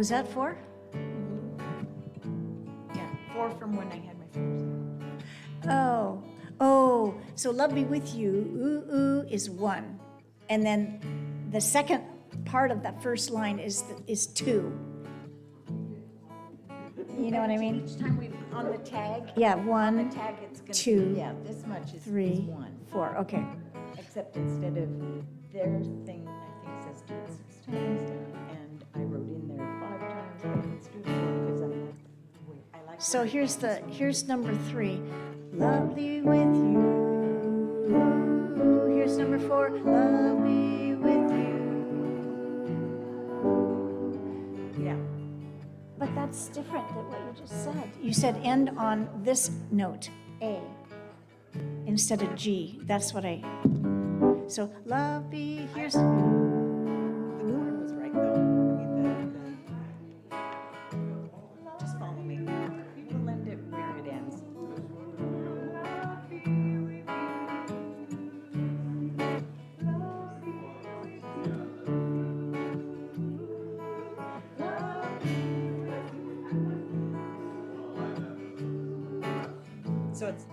Was that 4? Yeah, 4 from when I had my first. Oh, so love be with you, ooh, ooh, is 1. And then the second part of that first line is 2. You know what I mean? Each time we, on the tag. Yeah, On 1, the tag, it's gonna 2, be, yeah, this much is 3, 1. 4, okay. Except instead of their thing, I think says do it 6 times, and I wrote in there 5 times, but let's do 4, because I like, I like. So here's number 3. Lovely with you. Here's number 4. Lovely with you. Yeah. But that's different than what you just said. You said end on this note, A, instead of G. That's what I. So love be. Here's. The chord was right though. I mean, just follow me. We'll end it where it ends. So it's.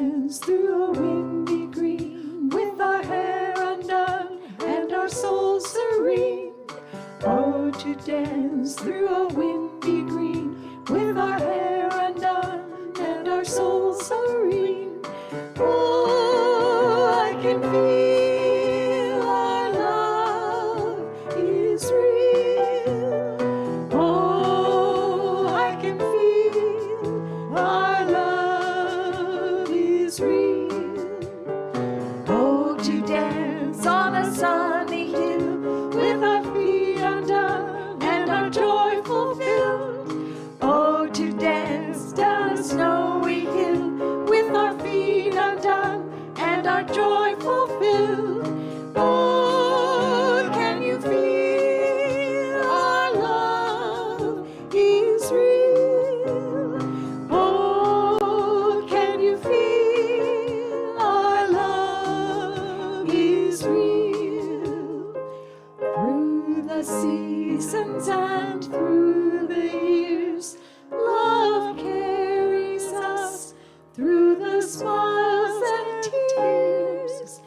dance through a windy green with our hair undone and our souls serene. Oh, to dance through a windy green with our hair undone and our souls serene. Oh, I can feel our love is real. Oh, I can feel our love is real. Oh, to dance on a sunny hill with our feet undone and our joy fulfilled. Oh, to dance down a snowy hill with our feet undone and our joy fulfilled. Oh, can you feel our love is real? Oh, can you feel our love is real? Through the seasons and through the years, love carries us through the smiles and tears.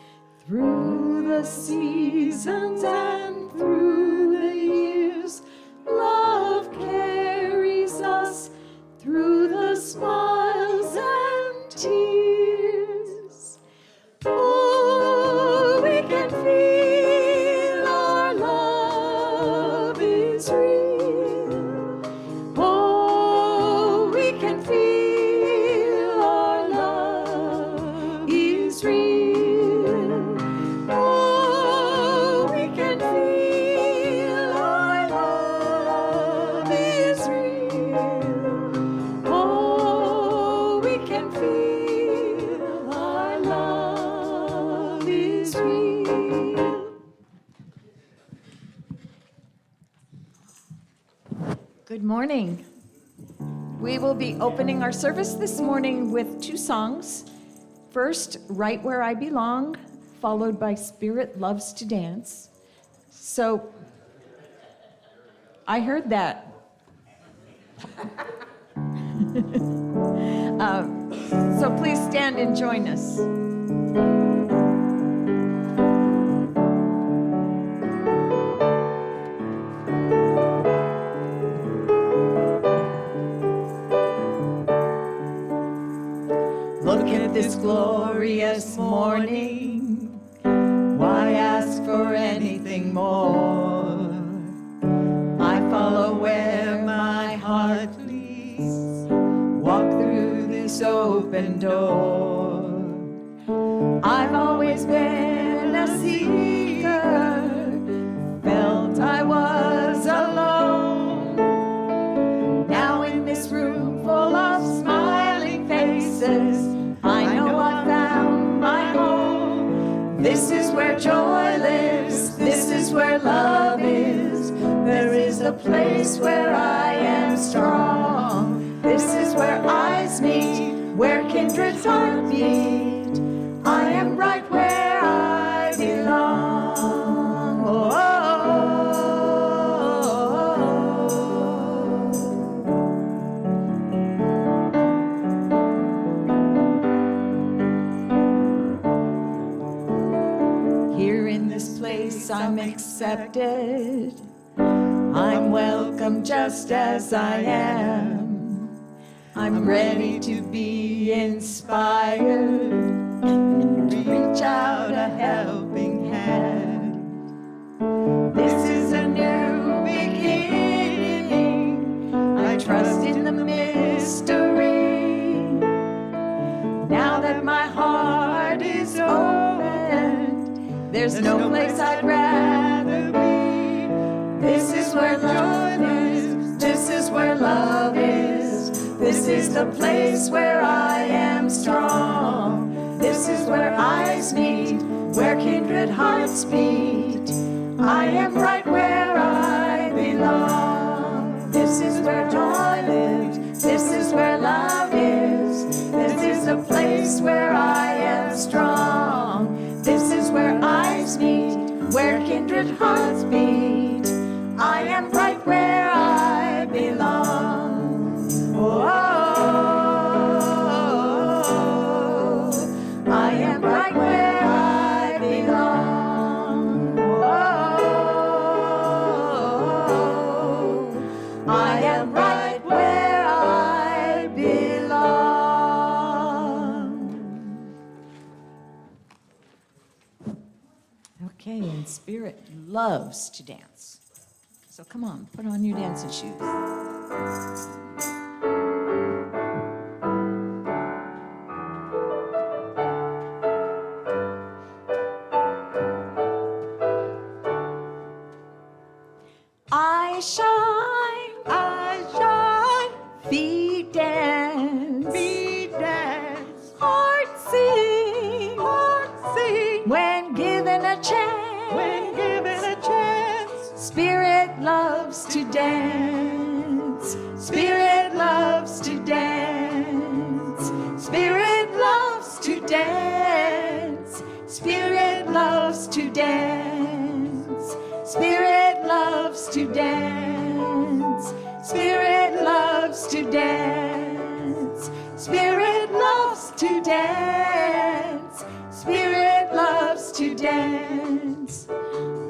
Through the seasons and through the years, love carries us through the smiles and tears. Oh, we can feel our love is real. Oh, we can feel our love is real. Oh, we can feel our love is real. Oh, we can feel our love is real. Good morning. We will be opening our service this morning with two songs. First, Right Where I Belong, followed by Spirit Loves to Dance. So, I heard that. So please stand and join us. Look at this glorious morning. Why ask for anything more? I follow where my heart leads. Walk through this open door. I've always been a seeker. Felt I was alone. Now in this room full of smiling faces, I know I found my home. This is where joy lives. This is where love is. There is a place where I am strong. This is where eyes meet, where kindred hearts beat. I am right where I belong. Oh, oh, oh. Here in this place I'm accepted. I'm welcome just as I am. I'm ready to be inspired, reach out a helping hand. This is a new beginning. I trust in the mystery. Now that my heart is open, there's no place I'd rather be. This is where joy is. This is where love is. This is the place where I am strong. This is where eyes meet, where kindred hearts beat. I am right where I belong. This is where joy lives. This is where love is. This is the place where I am strong. This is where eyes meet, where kindred hearts beat. I am right where I belong. Oh, oh, oh, oh. am right where I belong. Oh, I am right where I belong. Okay, and Spirit loves to dance. So come on, put on your dancing shoes. I shine, feet dance, heart sing, when given a chance, Spirit loves to dance, Spirit loves to dance, Spirit loves to dance, Spirit loves to dance, Spirit loves to dance, Spirit loves to dance, Spirit loves to dance, Spirit loves to dance.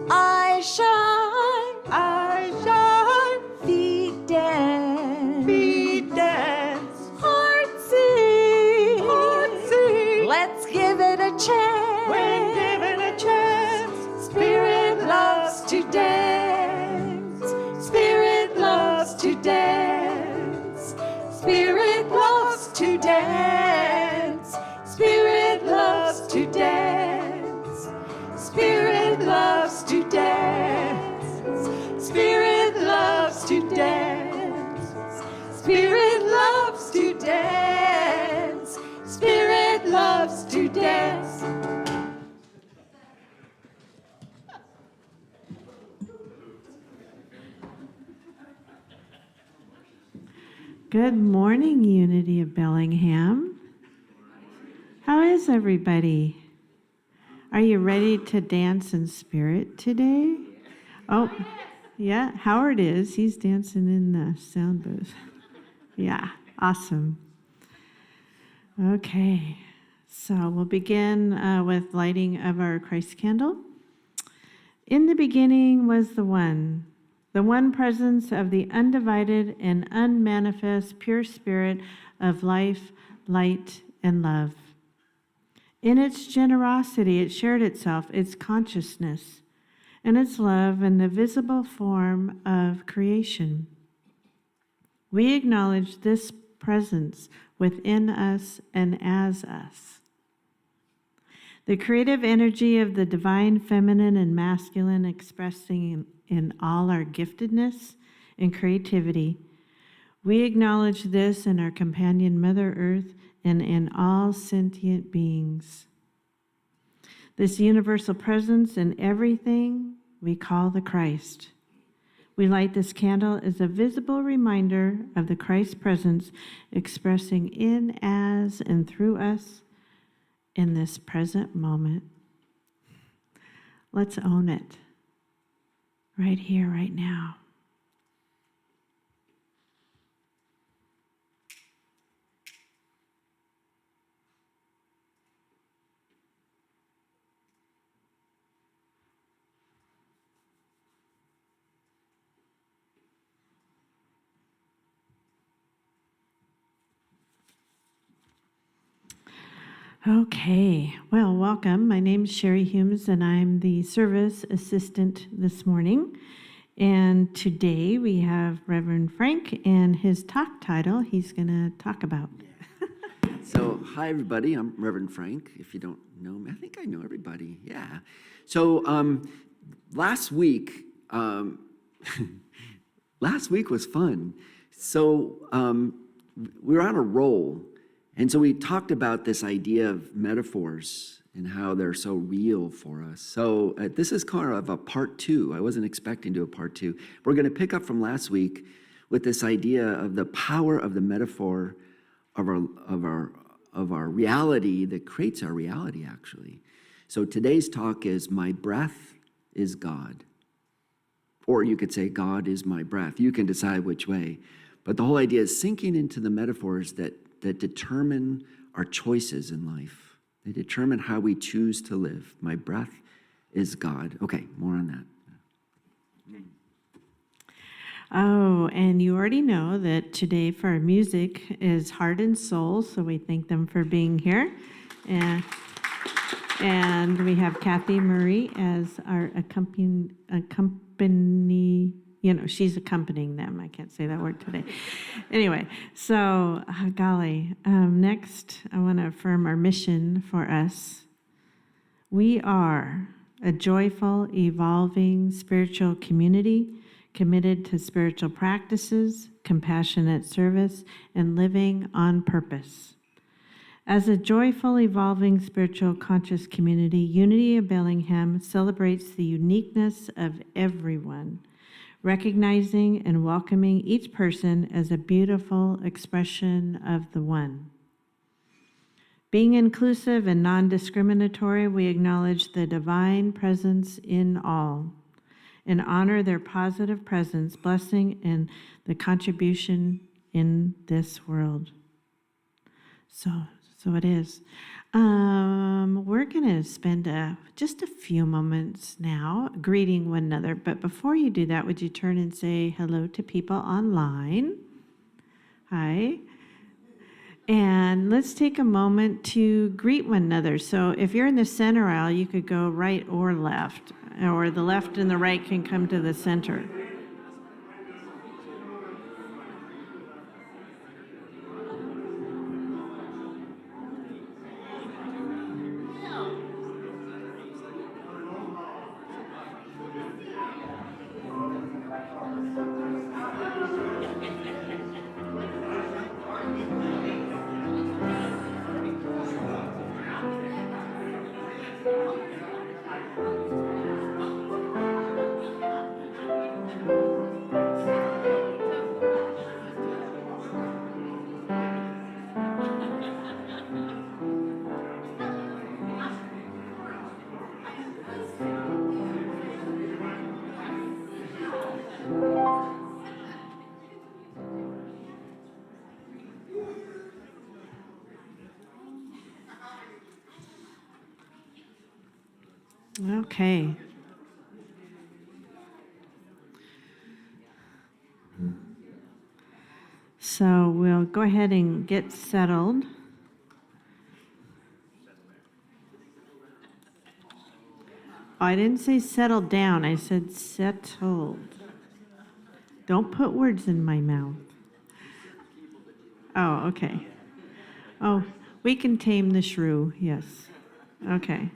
I shine, feet dance, heart sing, let's give it a chance, Spirit loves to dance, Spirit loves to dance, Spirit loves to dance, Spirit loves to dance, Spirit loves to dance, Spirit loves to dance, Spirit loves to dance, Spirit loves to dance. Good morning, Unity of Bellingham. How is everybody? Are you ready to dance in spirit today? Oh, yeah, Howard is. He's dancing in the sound booth. Yeah, awesome. Okay, so we'll begin with lighting of our Christ candle. In the beginning was the one presence of the undivided and unmanifest pure spirit of life, light, and love. In its generosity, it shared itself, its consciousness, and its love in the visible form of creation. We acknowledge this presence within us and as us. The creative energy of the divine feminine and masculine expressing in all our giftedness and creativity. We acknowledge this in our companion Mother Earth and in all sentient beings. This universal presence in everything we call the Christ. We light this candle as a visible reminder of the Christ presence expressing in, as, and through us in this present moment. Let's own it. Right here, right now. Okay, well, welcome. My name is Sherry Humes, and I'm the service assistant this morning. And today we have Reverend Frank, and his talk title he's going to talk about. So, hi everybody, I'm Reverend Frank. If you don't know me, I think I know everybody, yeah. So, last week was fun. So, we were on a roll, and so we talked about this idea of metaphors and how they're so real for us. So this is kind of a part two. I wasn't expecting to do a part two. We're going to pick up from last week with this idea of the power of the metaphor of our reality that creates our reality, actually. So today's talk is My Breath is God. Or you could say, God is my breath. You can decide which way. But the whole idea is sinking into the metaphors that determine our choices in life. They determine how we choose to live. My breath is God. Okay, more on that. Oh, and you already know that today for our music is Heart and Soul, so we thank them for being here. And we have Kathy Murray as our she's accompanying them. I can't say that word today. Anyway, so golly, next I want to affirm our mission for us. We are a joyful, evolving spiritual community committed to spiritual practices, compassionate service, and living on purpose. As a joyful, evolving spiritual conscious community, Unity of Bellingham celebrates the uniqueness of everyone, recognizing and welcoming each person as a beautiful expression of the One. Being inclusive and non-discriminatory, we acknowledge the divine presence in all and honor their positive presence, blessing, and the contribution in this world. So it is. We're going to spend just a few moments now greeting one another. But before you do that, would you turn and say hello to people online? Hi. And let's take a moment to greet one another. So if you're in the center aisle, you could go right or left, or the left and the right can come to the center. Okay. So we'll go ahead and get settled. Oh, I didn't say settle down, I said settled. Don't put words in my mouth. Oh, okay. Oh, we can tame the shrew, yes. Okay.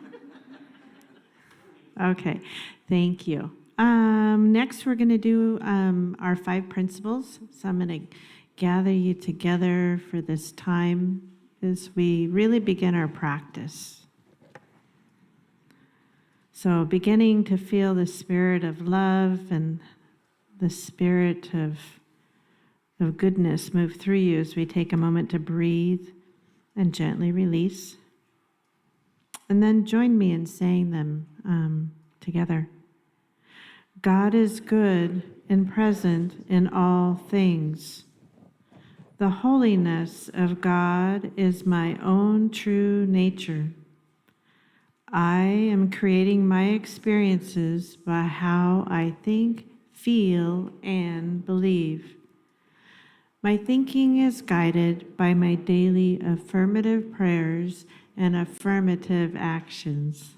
Okay, thank you. Next, we're going to do our 5 principles. So I'm going to gather you together for this time as we really begin our practice. So beginning to feel the spirit of love and the spirit of goodness move through you as we take a moment to breathe and gently release. And then join me in saying them together. God is good and present in all things. The holiness of God is my own true nature. I am creating my experiences by how I think, feel, and believe. My thinking is guided by my daily affirmative prayers and affirmative actions.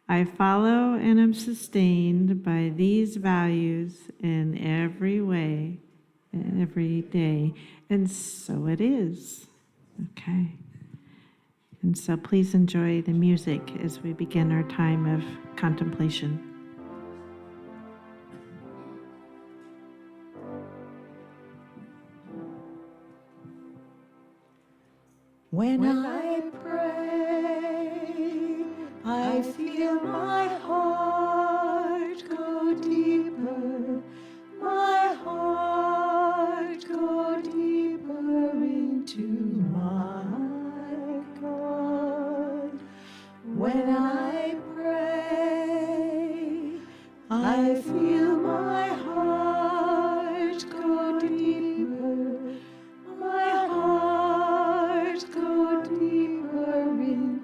I follow and am sustained by these values in every way, every day, and so it is. Okay. And so please enjoy the music as we begin our time of contemplation. When I pray, I feel my heart go deeper, my heart go deeper into my God. When I pray, I feel my heart go deeper, my heart go deeper into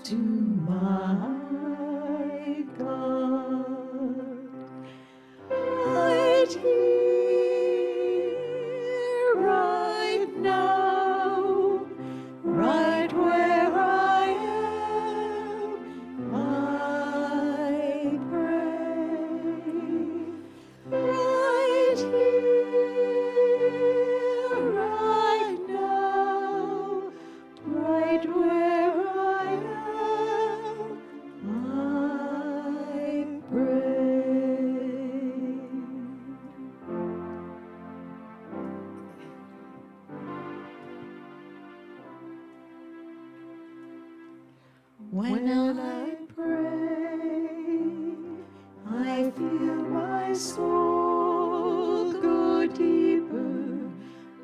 When I pray, I feel my soul go deeper,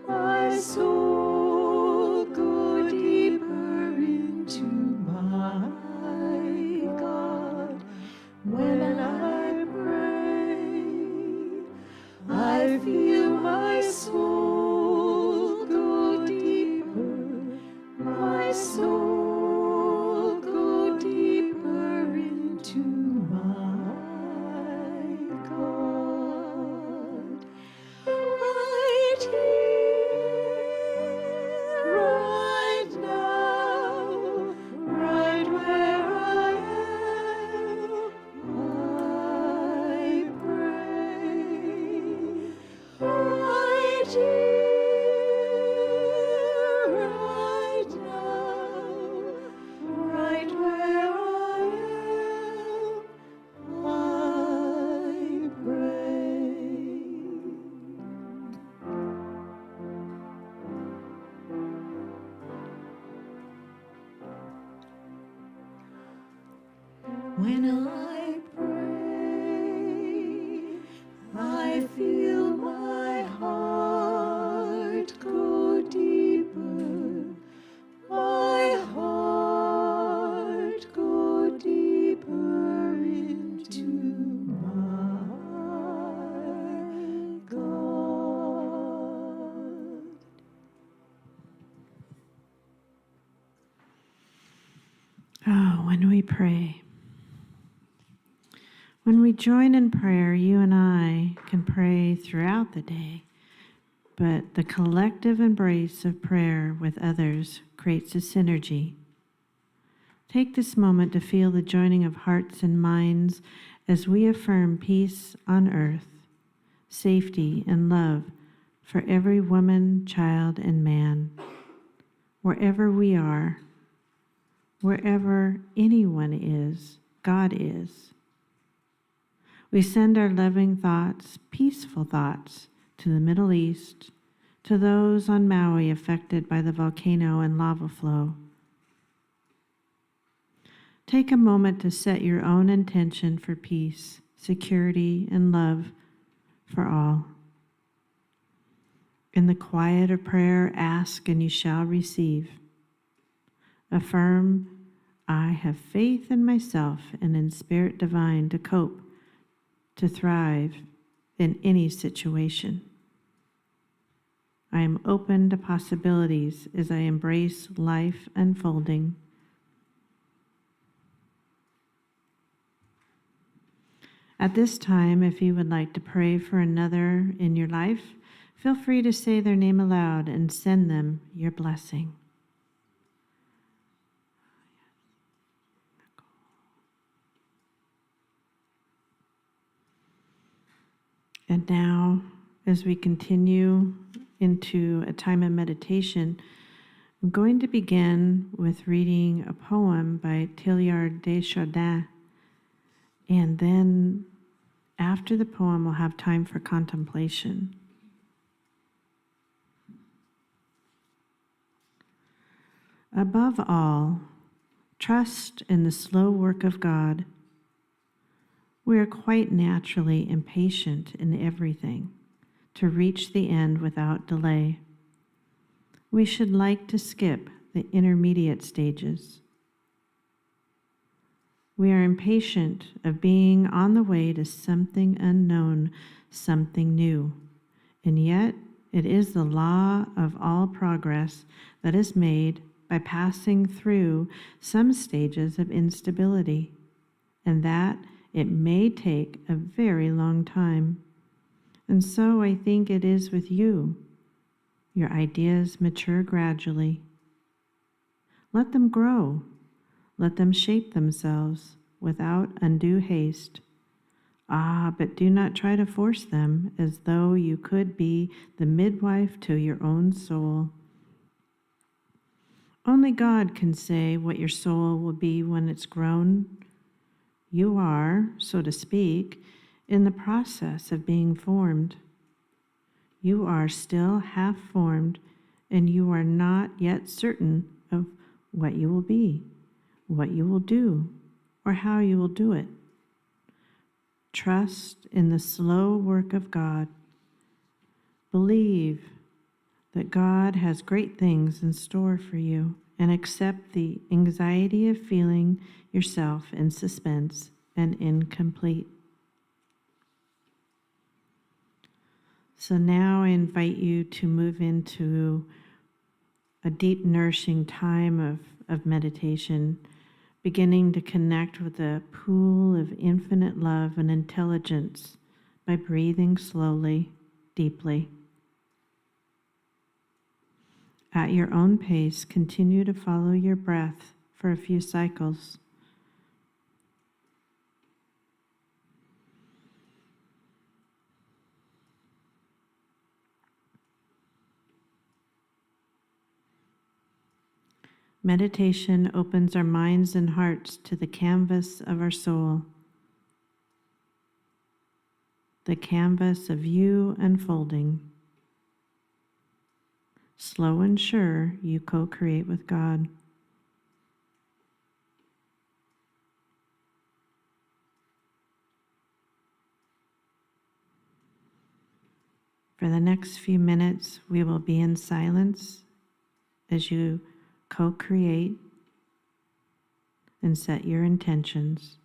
my soul go deeper into my God. When I pray, I feel my soul go deeper, my soul go deeper into my God. Right here, right now, right where I am, I pray. Right here, right now, right where I am, I pray. When I pray, I feel my heart go deeper, my heart go deeper into my God. Oh, when we pray. When we join in prayer, you and I can pray throughout the day, but the collective embrace of prayer with others creates a synergy. Take this moment to feel the joining of hearts and minds as we affirm peace on earth, safety and love for every woman, child, and man, wherever we are, wherever anyone is, God is. We send our loving thoughts, peaceful thoughts, to the Middle East, to those on Maui affected by the volcano and lava flow. Take a moment to set your own intention for peace, security, and love for all. In the quiet of prayer, ask and you shall receive. Affirm, I have faith in myself and in Spirit Divine to cope, to thrive in any situation. I am open to possibilities as I embrace life unfolding. At this time, if you would like to pray for another in your life, feel free to say their name aloud and send them your blessing. And now, as we continue into a time of meditation, I'm going to begin with reading a poem by Teilhard de Chardin. And then after the poem, we'll have time for contemplation. Above all, trust in the slow work of God. We are quite naturally impatient in everything, to reach the end without delay. We should like to skip the intermediate stages. We are impatient of being on the way to something unknown, something new, and yet it is the law of all progress that is made by passing through some stages of instability, and that it may take a very long time. And so I think it is with you. Your ideas mature gradually. Let them grow. Let them shape themselves without undue haste. But do not try to force them as though you could be the midwife to your own soul. Only God can say what your soul will be when it's grown. You are, so to speak, in the process of being formed. You are still half formed, and you are not yet certain of what you will be, what you will do or how you will do it. Trust in the slow work of God. Believe that God has great things in store for you, and accept the anxiety of feeling yourself in suspense and incomplete. So now I invite you to move into a deep, nourishing time of meditation, beginning to connect with the pool of infinite love and intelligence by breathing slowly, deeply. At your own pace, continue to follow your breath for a few cycles. Meditation opens our minds and hearts to the canvas of our soul, the canvas of you unfolding. Slow and sure, you co-create with God. For the next few minutes, we will be in silence as you co-create and set your intentions.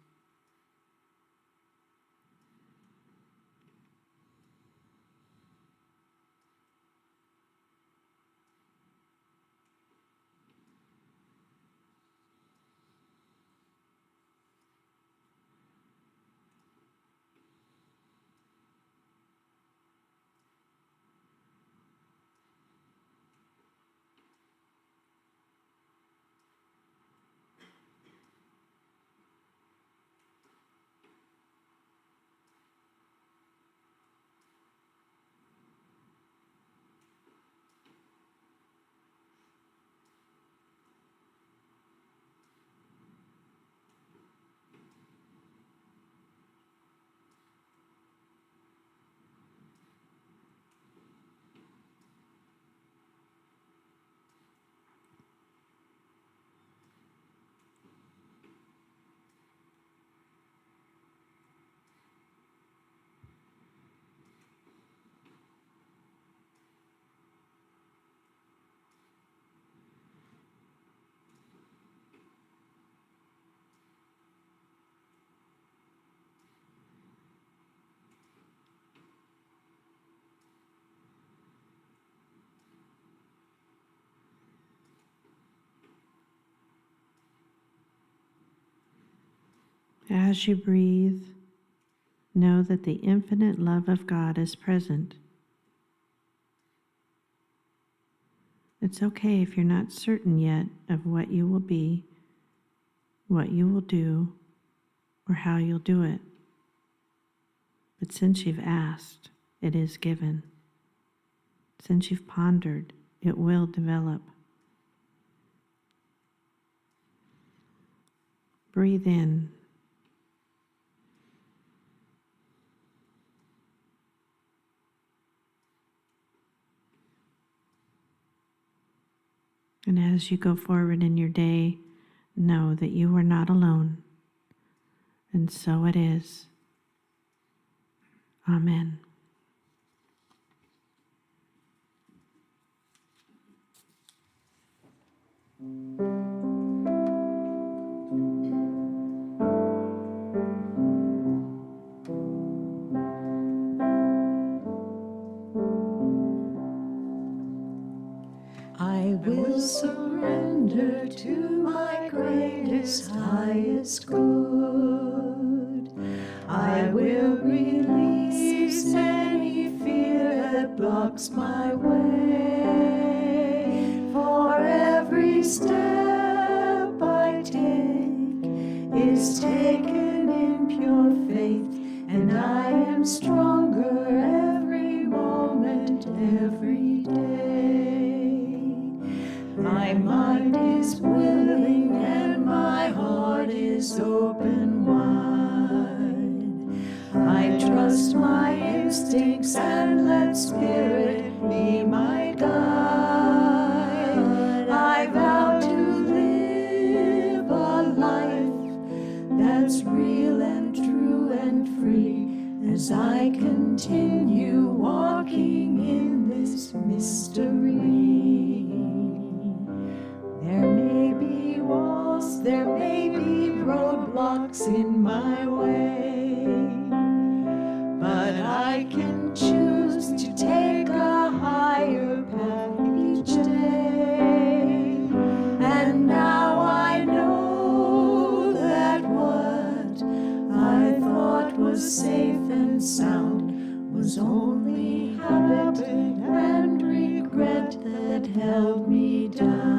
As you breathe, know that the infinite love of God is present. It's okay if you're not certain yet of what you will be, what you will do, or how you'll do it. But since you've asked, it is given. Since you've pondered, it will develop. Breathe in. And as you go forward in your day, know that you are not alone. And so it is. Amen. I will surrender to my greatest, highest good. I will release any fear that blocks my way. For every step I take is taken in pure faith, and I am stronger every moment, every day. My mind is willing and my heart is open wide. I trust my instincts and let Spirit be my guide. I vow to live a that's real and true and free as I continue walking in this mystery. There may be walls, there may be roadblocks in my way, but I can choose to take a higher path each day. And now I know that what I thought was safe and sound was only habit and regret that held me down.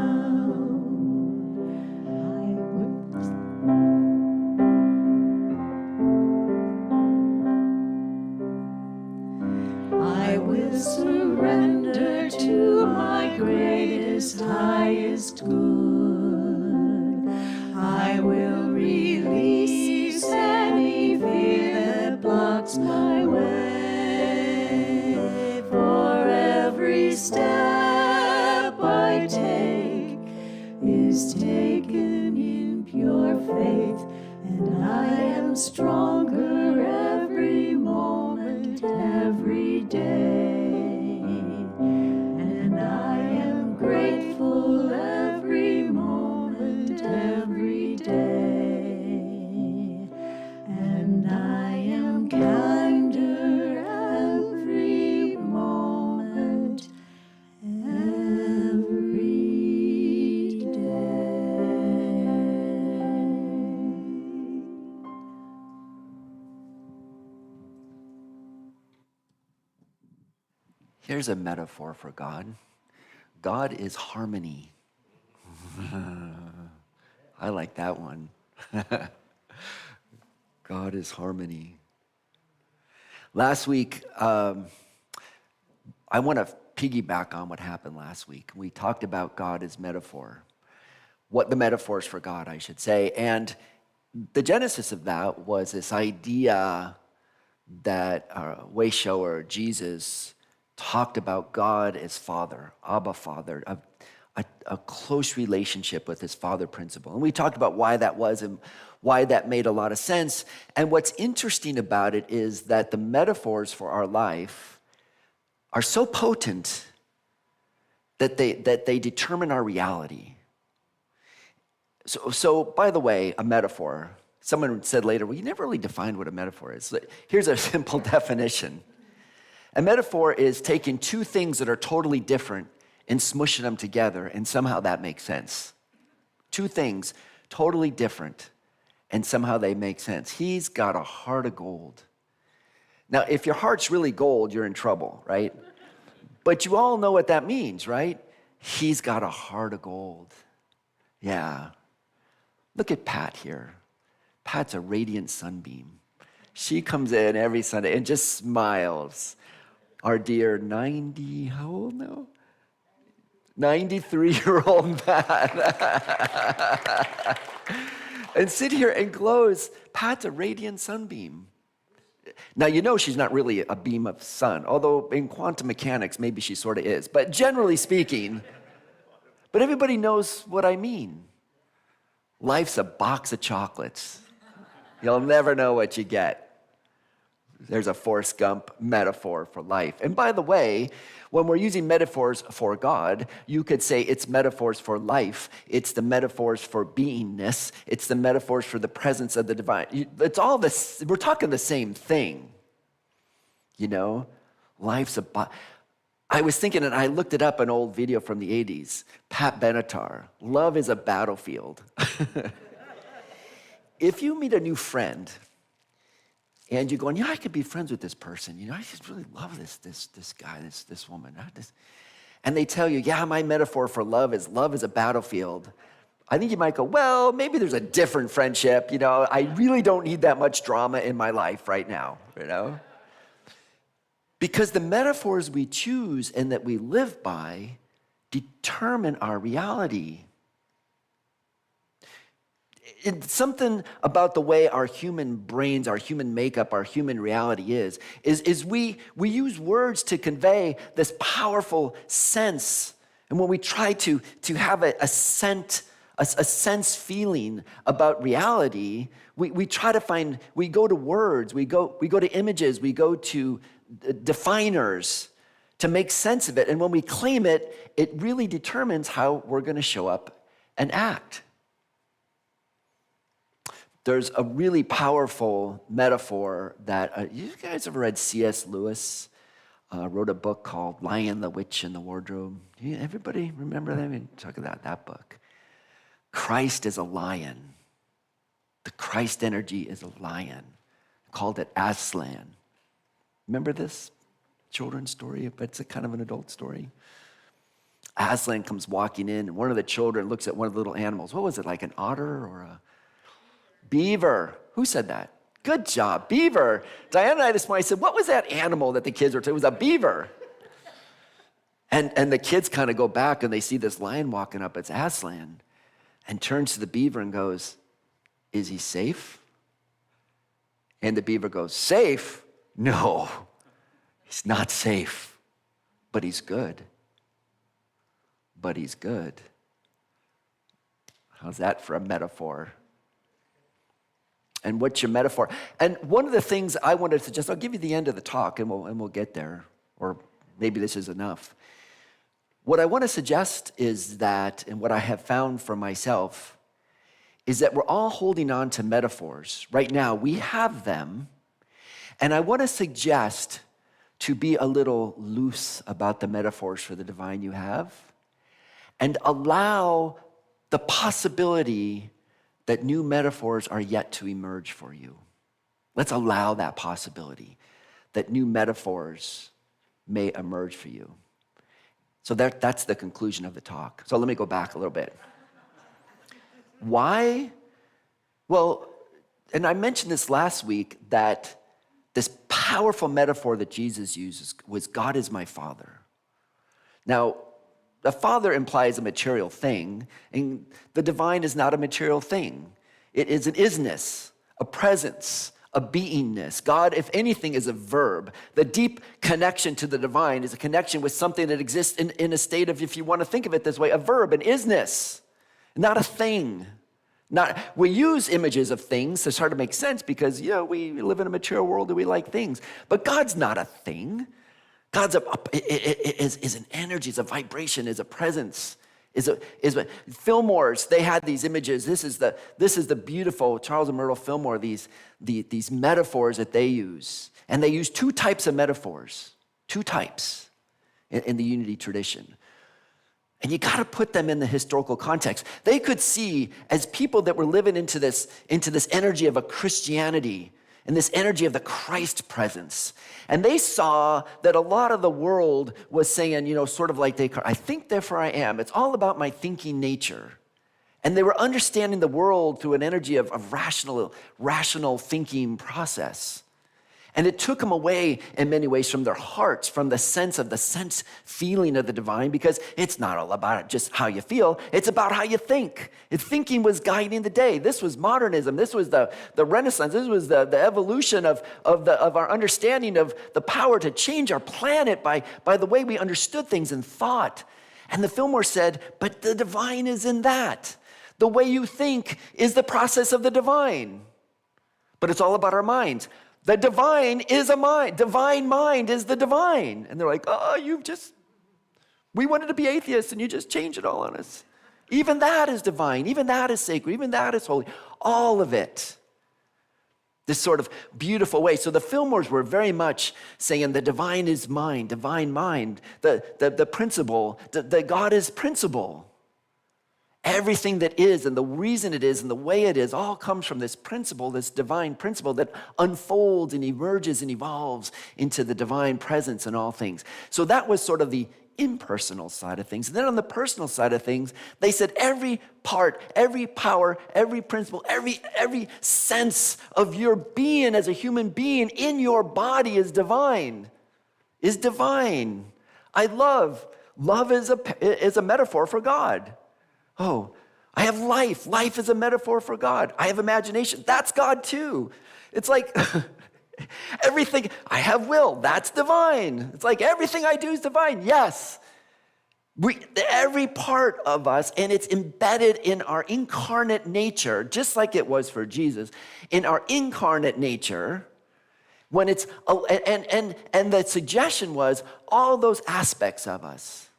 I will surrender to my greatest, highest good. I will release any fear that blocks my way. For every step I take is taken in pure faith, and I am stronger every moment, every day. And I am grateful every moment, every day. And I am kinder every moment, every day. Here's a metaphor for God. God is harmony. I like that one. God is harmony. Last week, I want to piggyback on what happened last week. We talked about God as metaphor. What the metaphors for God, I should say. And the genesis of that was this idea that our way shower, Jesus, talked about God as Father, Abba Father, a close relationship with his Father principle. And we talked about why that was and why that made a lot of sense. And what's interesting about it is that the metaphors for our life are so potent that they determine our reality. So by the way, a metaphor, someone said later, well, you never really defined what a metaphor is. Here's a simple definition. A metaphor is taking two things that are totally different and smushing them together, and somehow that makes sense. Two things, totally different, and somehow they make sense. He's got a heart of gold. Now, if your heart's really gold, you're in trouble, right? But you all know what that means, right? He's got a heart of gold. Yeah. Look at Pat here. Pat's a radiant sunbeam. She comes in every Sunday and just smiles. Our dear 90, how old now? 93-year-old Pat. And sit here and glows. Pat's a radiant sunbeam. Now, you know she's not really a beam of sun, although in quantum mechanics, maybe she sort of is. But generally speaking, but everybody knows what I mean. Life's a box of chocolates. You'll never know what you get. There's a Forrest Gump metaphor for life. And by the way, when we're using metaphors for God, you could say it's metaphors for life. It's the metaphors for beingness. It's the metaphors for the presence of the divine. It's all this, we're talking the same thing. You know, life's a I was thinking, and I looked it up, an old video from the 80s. Pat Benatar, love is a battlefield. If you meet a new friend, and you're going, yeah, I could be friends with this person. You know, I just really love this guy, this woman. And they tell you, yeah, my metaphor for love is a battlefield. I think you might go, well, maybe there's a different friendship. You know, I really don't need that much drama in my life right now, you know? Because the metaphors we choose and that we live by determine our reality. It's something about the way our human brains, our human makeup, our human reality is we use words to convey this powerful sense. And when we try to have a a sense feeling about reality, we try to find, we go to words, we go to images, we go to definers to make sense of it. And when we claim it, it really determines how we're going to show up and act. There's a really powerful metaphor that, you guys ever read C.S. Lewis? Wrote a book called Lion, the Witch, and the Wardrobe. Everybody remember that? I mean, talk about that book. Christ is a lion. The Christ energy is a lion. Called it Aslan. Remember this children's story? But it's a kind of an adult story. Aslan comes walking in, and one of the children looks at one of the little animals. What was it, like an otter or a beaver? Who said that? Good job, beaver. Diana and I this morning said, what was that animal that the kids were saying? It was a beaver. And the kids kind of go back and they see this lion walking up. It's Aslan. And turns to the beaver and goes, is he safe? And the beaver goes, safe? No, he's not safe, but he's good. But he's good. How's that for a metaphor? And what's your metaphor? And one of the things I wanted to suggest, I'll give you the end of the talk and we'll get there, or maybe this is enough. What I want to suggest is that, and what I have found for myself, is that we're all holding on to metaphors. Right now, we have them, and I want to suggest to be a little loose about the metaphors for the divine you have, and allow the possibility that new metaphors are yet to emerge for you. Let's allow that possibility that new metaphors may emerge for you. So that's the conclusion of the talk. So let me go back a little bit. Why? Well, and I mentioned this last week, that this powerful metaphor that Jesus uses was God is my Father. Now, the Father implies a material thing, and the divine is not a material thing. It is an isness, a presence, a beingness. God, if anything, is a verb. The deep connection to the divine is a connection with something that exists in a state of, if you want to think of it this way, a verb, an isness, not a thing. We use images of things to start to make sense because, we live in a material world and we like things. But God's not a thing. God's is an energy, is a vibration, is a presence, Fillmore's, they had these images. This is the beautiful Charles and Myrtle Fillmore, these metaphors that they use. And they use two types of metaphors, two types in the unity tradition. And you got to put them in the historical context. They could see, as people that were living into this energy of a Christianity and this energy of the Christ presence. And they saw that a lot of the world was saying, sort of like Descartes, I think, therefore I am. It's all about my thinking nature. And they were understanding the world through an energy of rational thinking process. And it took them away in many ways from their hearts, from the sense feeling of the divine, because it's not all about just how you feel, it's about how you think. Thinking was guiding the day. This was modernism, this was the Renaissance, this was the evolution of our understanding of the power to change our planet by the way we understood things and thought. And the Fillmore said, but the divine is in that. The way you think is the process of the divine. But it's all about our minds. The divine is a mind. Divine mind is the divine. And they're like, we wanted to be atheists and you just changed it all on us. Even that is divine. Even that is sacred. Even that is holy. All of it. This sort of beautiful way. So the Fillmores were very much saying the divine is mind, divine mind, the principle, the God is principle. Everything that is and the reason it is and the way it is all comes from this principle, this divine principle that unfolds and emerges and evolves into the divine presence in all things. So that was sort of the impersonal side of things. And then on the personal side of things, they said every part, every power, every principle, every sense of your being as a human being in your body is divine. Love is a metaphor for God. Oh, I have life. Life is a metaphor for God. I have imagination. That's God too. It's like everything. I have will. That's divine. It's like everything I do is divine. Yes. Every part of us, and it's embedded in our incarnate nature, just like it was for Jesus, in our incarnate nature, when it's, and the suggestion was all those aspects of us,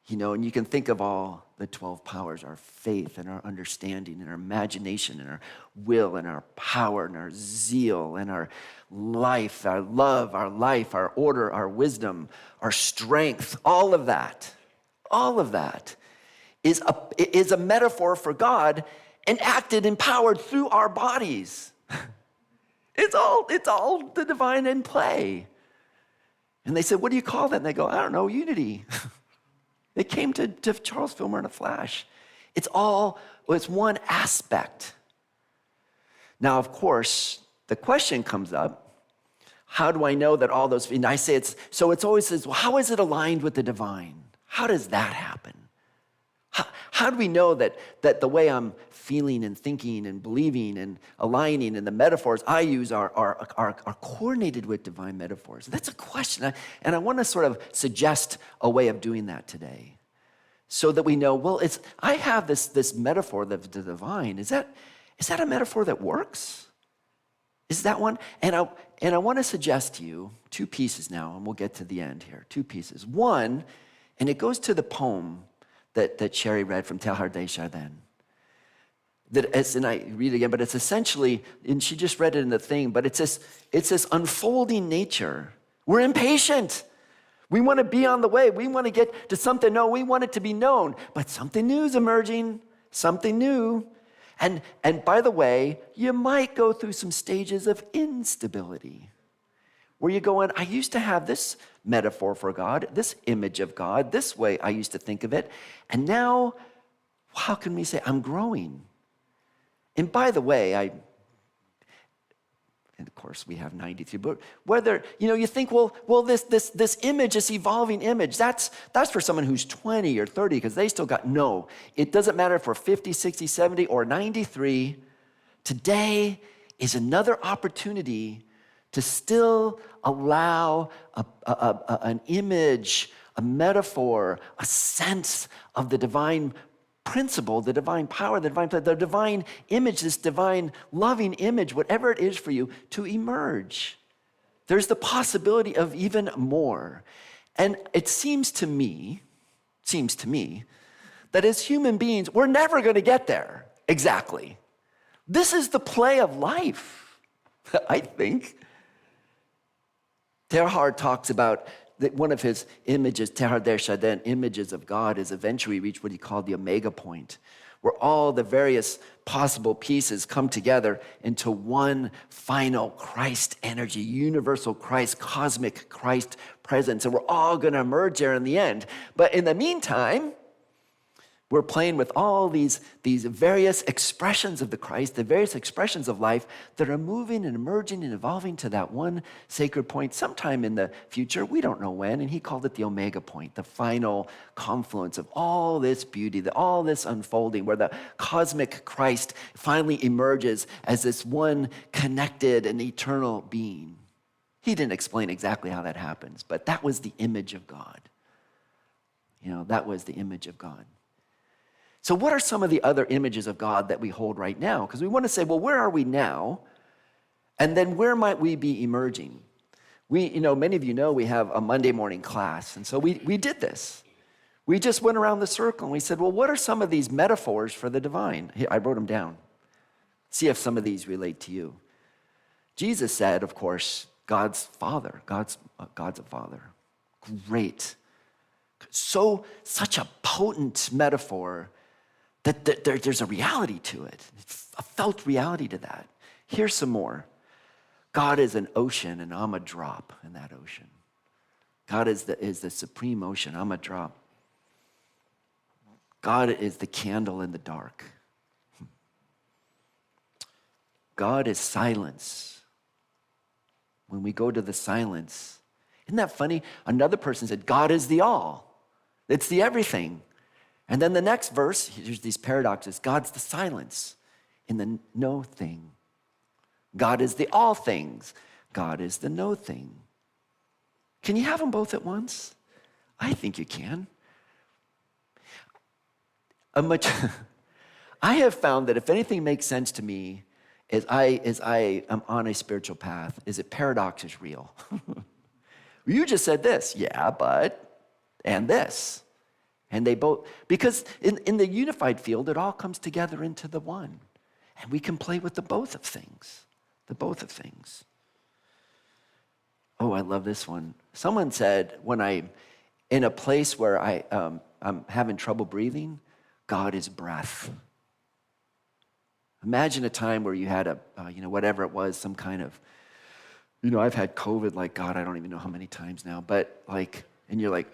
and you can think of all the 12 powers, our faith and our understanding and our imagination and our will and our power and our zeal and our life, our love, our life, our order, our wisdom, our strength, all of that is a metaphor for God enacted, empowered through our bodies. It's all the divine in play. And they said, what do you call that? And they go, I don't know, unity. It came to Charles Fillmore in a flash. It's one aspect. Now, of course, the question comes up, how do I know that all those, and I say it's always says, well, how is it aligned with the divine? How does that happen? How do we know that the way I'm feeling and thinking and believing and aligning and the metaphors I use are coordinated with divine metaphors? That's a question, and I want to sort of suggest a way of doing that today, so that we know. Well, I have this metaphor of the divine. Is that a metaphor that works? Is that one? And I want to suggest to you two pieces now, and we'll get to the end here. Two pieces. One, and it goes to the poem that Sherry read from Teilhard de Chardin. And I read it again, but it's essentially, and she just read it in the thing, but it's this unfolding nature. We're impatient. We want to be on the way. We want to get to something. No, we want it to be known, but something new is emerging, something new. And by the way, you might go through some stages of instability where you're going, I used to have this metaphor for God, this image of God, this way I used to think of it. And now, how can we say I'm growing? And by the way, and of course we have 93, but whether, you think, well, this image, this evolving image, that's for someone who's 20 or 30, because they still no, it doesn't matter if we're 50, 60, 70, or 93. Today is another opportunity to still allow an image, a metaphor, a sense of the divine principle, the divine power, the divine image, this divine loving image, whatever it is for you, to emerge. There's the possibility of even more. And it seems to me that as human beings, we're never going to get there exactly. This is the play of life, I think. Teilhard talks about that one of his images, Teilhard de Chardin, images of God, is eventually reached what he called the omega point, where all the various possible pieces come together into one final Christ energy, universal Christ, cosmic Christ presence, and we're all going to emerge there in the end. But in the meantime, we're playing with all these various expressions of the Christ, the various expressions of life that are moving and emerging and evolving to that one sacred point sometime in the future. We don't know when, and he called it the omega point, the final confluence of all this beauty, all this unfolding, where the cosmic Christ finally emerges as this one connected and eternal being. He didn't explain exactly how that happens, but that was the image of God. That was the image of God. So what are some of the other images of God that we hold right now? Because we want to say, well, where are we now? And then where might we be emerging? Many of you know we have a Monday morning class. And so we did this. We just went around the circle and we said, well, what are some of these metaphors for the divine? Here, I wrote them down. See if some of these relate to you. Jesus said, of course, God's Father. God's a Father. Great. Such a potent metaphor that there's a reality to it, a felt reality to that. Here's some more. God is an ocean, and I'm a drop in that ocean. God is the supreme ocean. I'm a drop. God is the candle in the dark. God is silence. When we go to the silence, isn't that funny? Another person said, God is the all. It's the everything. And then the next verse, here's these paradoxes. God's the silence in the no thing. God is the all things. God is the no thing. Can you have them both at once? I think you can. I have found that if anything makes sense to me as I am on a spiritual path, is that paradox is real. You just said this, yeah, but, and this. And they both, because in the unified field, it all comes together into the one. And we can play with the both of things. The both of things. Oh, I love this one. Someone said, when I'm in a place where I'm having trouble breathing, God is breath. Imagine a time where you had whatever it was, some kind of, I've had COVID, like, God, I don't even know how many times now, but like, and you're like,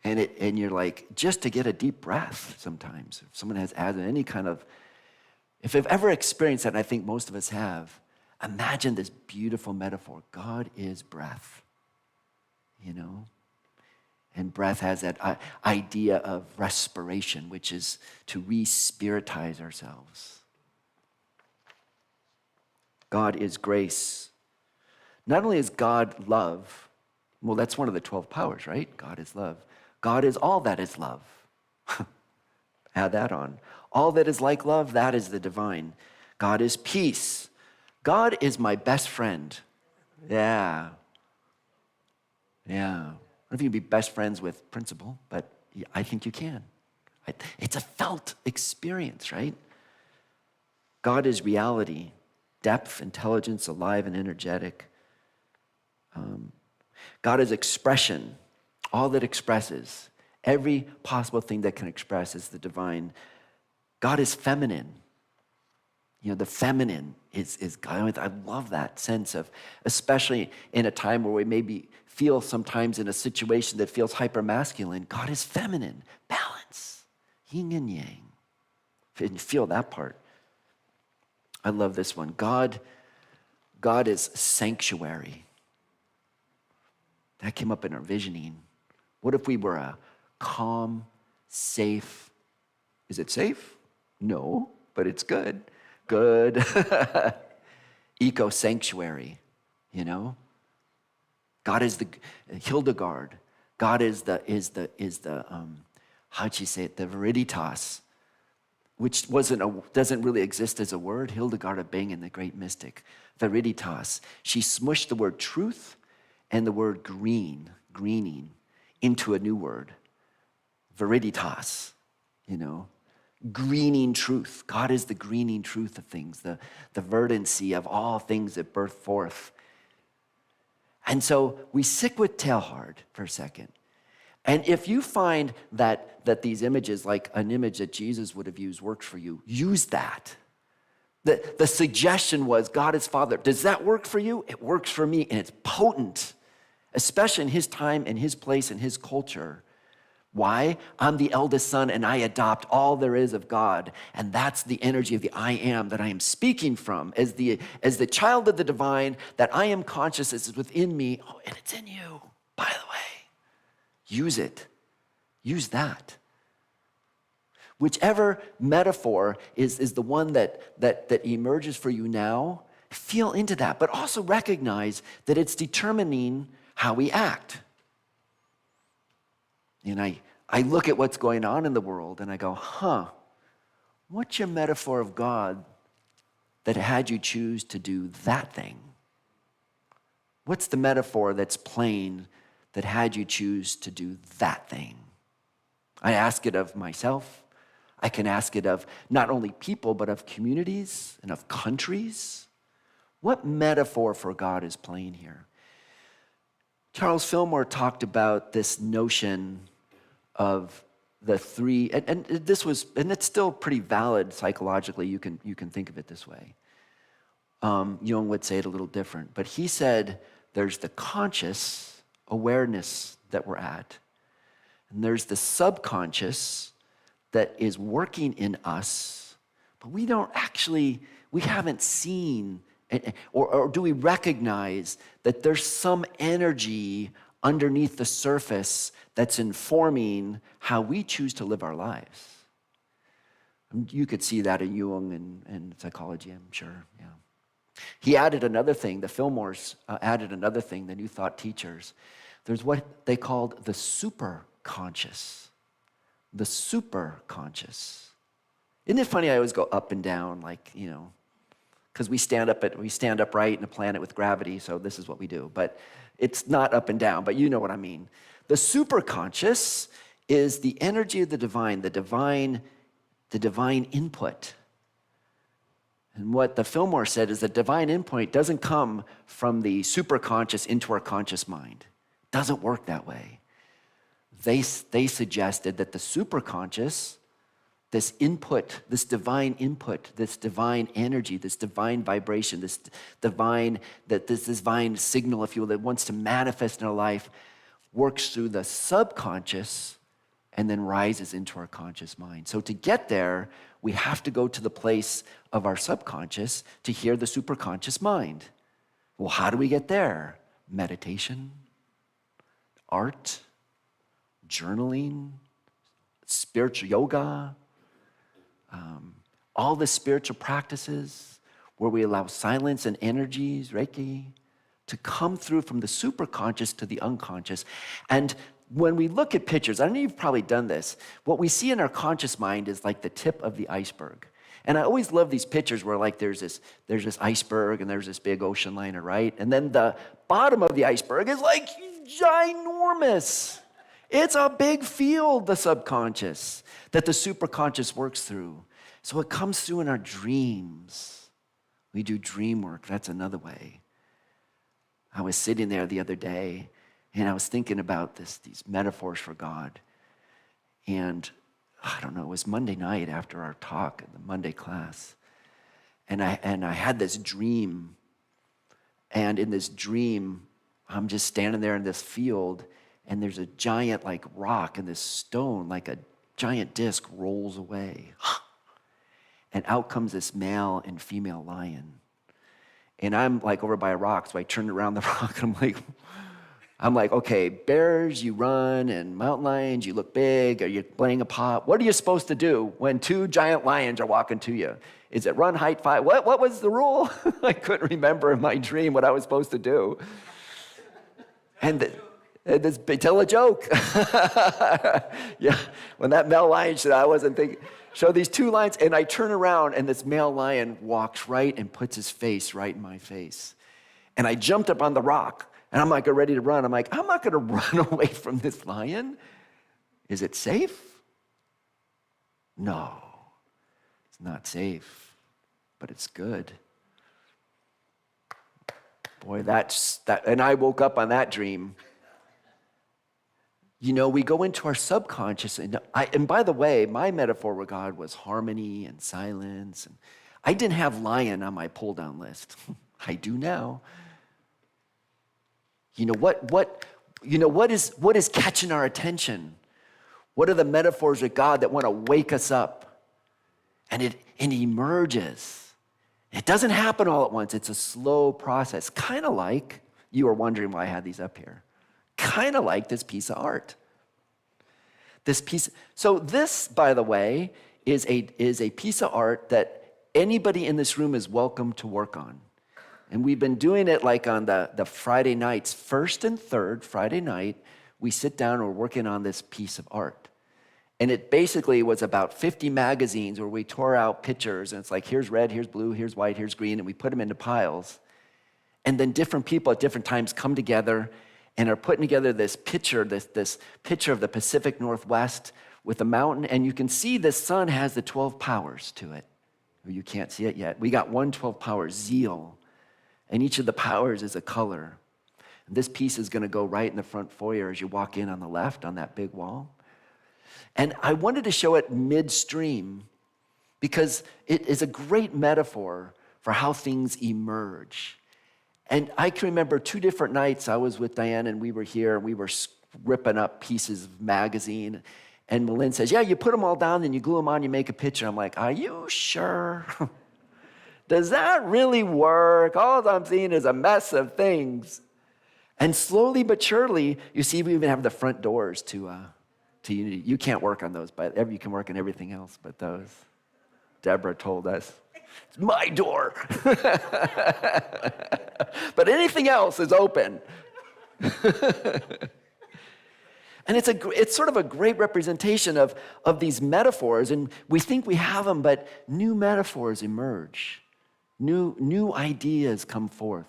and you're like, just to get a deep breath sometimes. If someone has asthma, any kind of, if I've ever experienced that, and I think most of us have, imagine this beautiful metaphor. God is breath, And breath has that idea of respiration, which is to re-spiritize ourselves. God is grace. Not only is God love, well, that's one of the 12 powers, right? God is love. God is all that is love. Add that on. All that is like love, that is the divine. God is peace. God is my best friend. Yeah. I don't know if you can be best friends with principal, but I think you can. It's a felt experience, right? God is reality, depth, intelligence, alive and energetic. God is expression, all that expresses. Every possible thing that can express is the divine. God is feminine. The feminine is God. I love that sense of, especially in a time where we maybe feel sometimes in a situation that feels hyper-masculine, God is feminine, balance, yin and yang. And you feel that part. I love this one. God is sanctuary. That came up in our visioning. What if we were a calm, safe, is it safe? No, but it's good. Good eco sanctuary, God is the Hildegard. God is the how'd she say it? The Veritas, which doesn't really exist as a word. Hildegard of Bingen, the great mystic. Veritas. She smushed the word truth and the word greening, into a new word. Veritas, Greening truth. God is the greening truth of things, the verdancy of all things that birth forth. And so we stick with Teilhard for a second. And if you find that these images, like an image that Jesus would have used, works for you, use that. The suggestion was God is Father. Does that work for you? It works for me, and it's potent, especially in his time and his place and his culture. Why? I'm the eldest son and I adopt all there is of God. And that's the energy of the I am that I am speaking from. As the child of the divine, that I am conscious is within me. Oh, and it's in you, by the way. Use it. Use that. Whichever metaphor is the one that emerges for you now, feel into that. But also recognize that it's determining how we act. And I look at what's going on in the world and I go, what's your metaphor of God that had you choose to do that thing? What's the metaphor that's plain that had you choose to do that thing? I ask it of myself. I can ask it of not only people, but of communities and of countries. What metaphor for God is playing here? Charles Fillmore talked about this notion of the three, and it's still pretty valid psychologically. You can think of it this way. Jung would say it a little different, but he said there's the conscious awareness that we're at, and there's the subconscious that is working in us, but we haven't seen, or do we recognize that there's some energy underneath the surface that's informing how we choose to live our lives. You could see that in Jung and psychology, I'm sure, yeah. He added another thing, the Fillmores added another thing, the New Thought teachers. There's what they called the superconscious. the super conscious. Isn't it funny? I always go up and down, like, because we stand upright in a planet with gravity, so this is what we do. But it's not up and down, but you know what I mean. The superconscious is the energy of the divine input. And what the Fillmore said is that divine input doesn't come from the superconscious into our conscious mind. It doesn't work that way. They suggested that the superconscious, this input, this divine energy, this divine vibration, this divine signal, if you will, that wants to manifest in our life, works through the subconscious and then rises into our conscious mind. So to get there, we have to go to the place of our subconscious to hear the superconscious mind. Well, how do we get there? Meditation, art, journaling, spiritual yoga, all the spiritual practices where we allow silence and energies, Reiki, to come through from the superconscious to the unconscious. And when we look at pictures, I know you've probably done this, what we see in our conscious mind is like the tip of the iceberg. And I always love these pictures where like there's this iceberg and there's this big ocean liner, right? And then the bottom of the iceberg is like ginormous. It's a big field, the subconscious, that the superconscious works through. So it comes through in our dreams. We do dream work. That's another way. I was sitting there the other day, and I was thinking about these metaphors for God. And I don't know, it was Monday night after our talk in the Monday class. And I had this dream. And in this dream, I'm just standing there in this field, and there's a giant like rock, and this stone, like a giant disc, rolls away. And out comes this male and female lion. And I'm like over by a rock, so I turned around the rock, and I'm like, okay, bears, you run, and mountain lions, you look big. Are you playing a pop? What are you supposed to do when two giant lions are walking to you? Is it run, hide, fight? What was the rule? I couldn't remember in my dream what I was supposed to do. And tell a joke. Yeah, when that male lion said, I wasn't thinking. Show these two lions, and I turn around, and this male lion walks right and puts his face right in my face. And I jumped up on the rock, and I'm like ready to run. I'm like, I'm not going to run away from this lion. Is it safe? No, it's not safe, but it's good. Boy, that. And I woke up on that dream. You know, we go into our subconscious, and by the way, my metaphor with God was harmony and silence. And I didn't have lion on my pull-down list. I do now. You know what is catching our attention? What are the metaphors of God that want to wake us up? And it emerges. It doesn't happen all at once. It's a slow process, kind of like you were wondering why I had these up here. Kind of like this piece of art. So this, by the way, is a piece of art that anybody in this room is welcome to work on. And we've been doing it like on the Friday nights, first and third Friday night, we sit down and we're working on this piece of art. And it basically was about 50 magazines where we tore out pictures, and it's like, here's red, here's blue, here's white, here's green, and we put them into piles. And then different people at different times come together and are putting together this picture of the Pacific Northwest with a mountain, and you can see the sun has the 12 powers to it. You can't see it yet. We got 112 power, zeal, and each of the powers is a color. And this piece is going to go right in the front foyer as you walk in on the left on that big wall. And I wanted to show it midstream because it is a great metaphor for how things emerge. And I can remember 2 different nights I was with Diane, and we were here, and we were ripping up pieces of magazine. And Malin says, yeah, you put them all down, and you glue them on, you make a picture. I'm like, are you sure? Does that really work? All I'm seeing is a mess of things. And slowly but surely, you see, we even have the front doors to Unity. You can't work on those, but you can work on everything else but those. Deborah told us. It's my door. But anything else is open. And it's sort of a great representation of these metaphors, and we think we have them, but new metaphors emerge. New ideas come forth.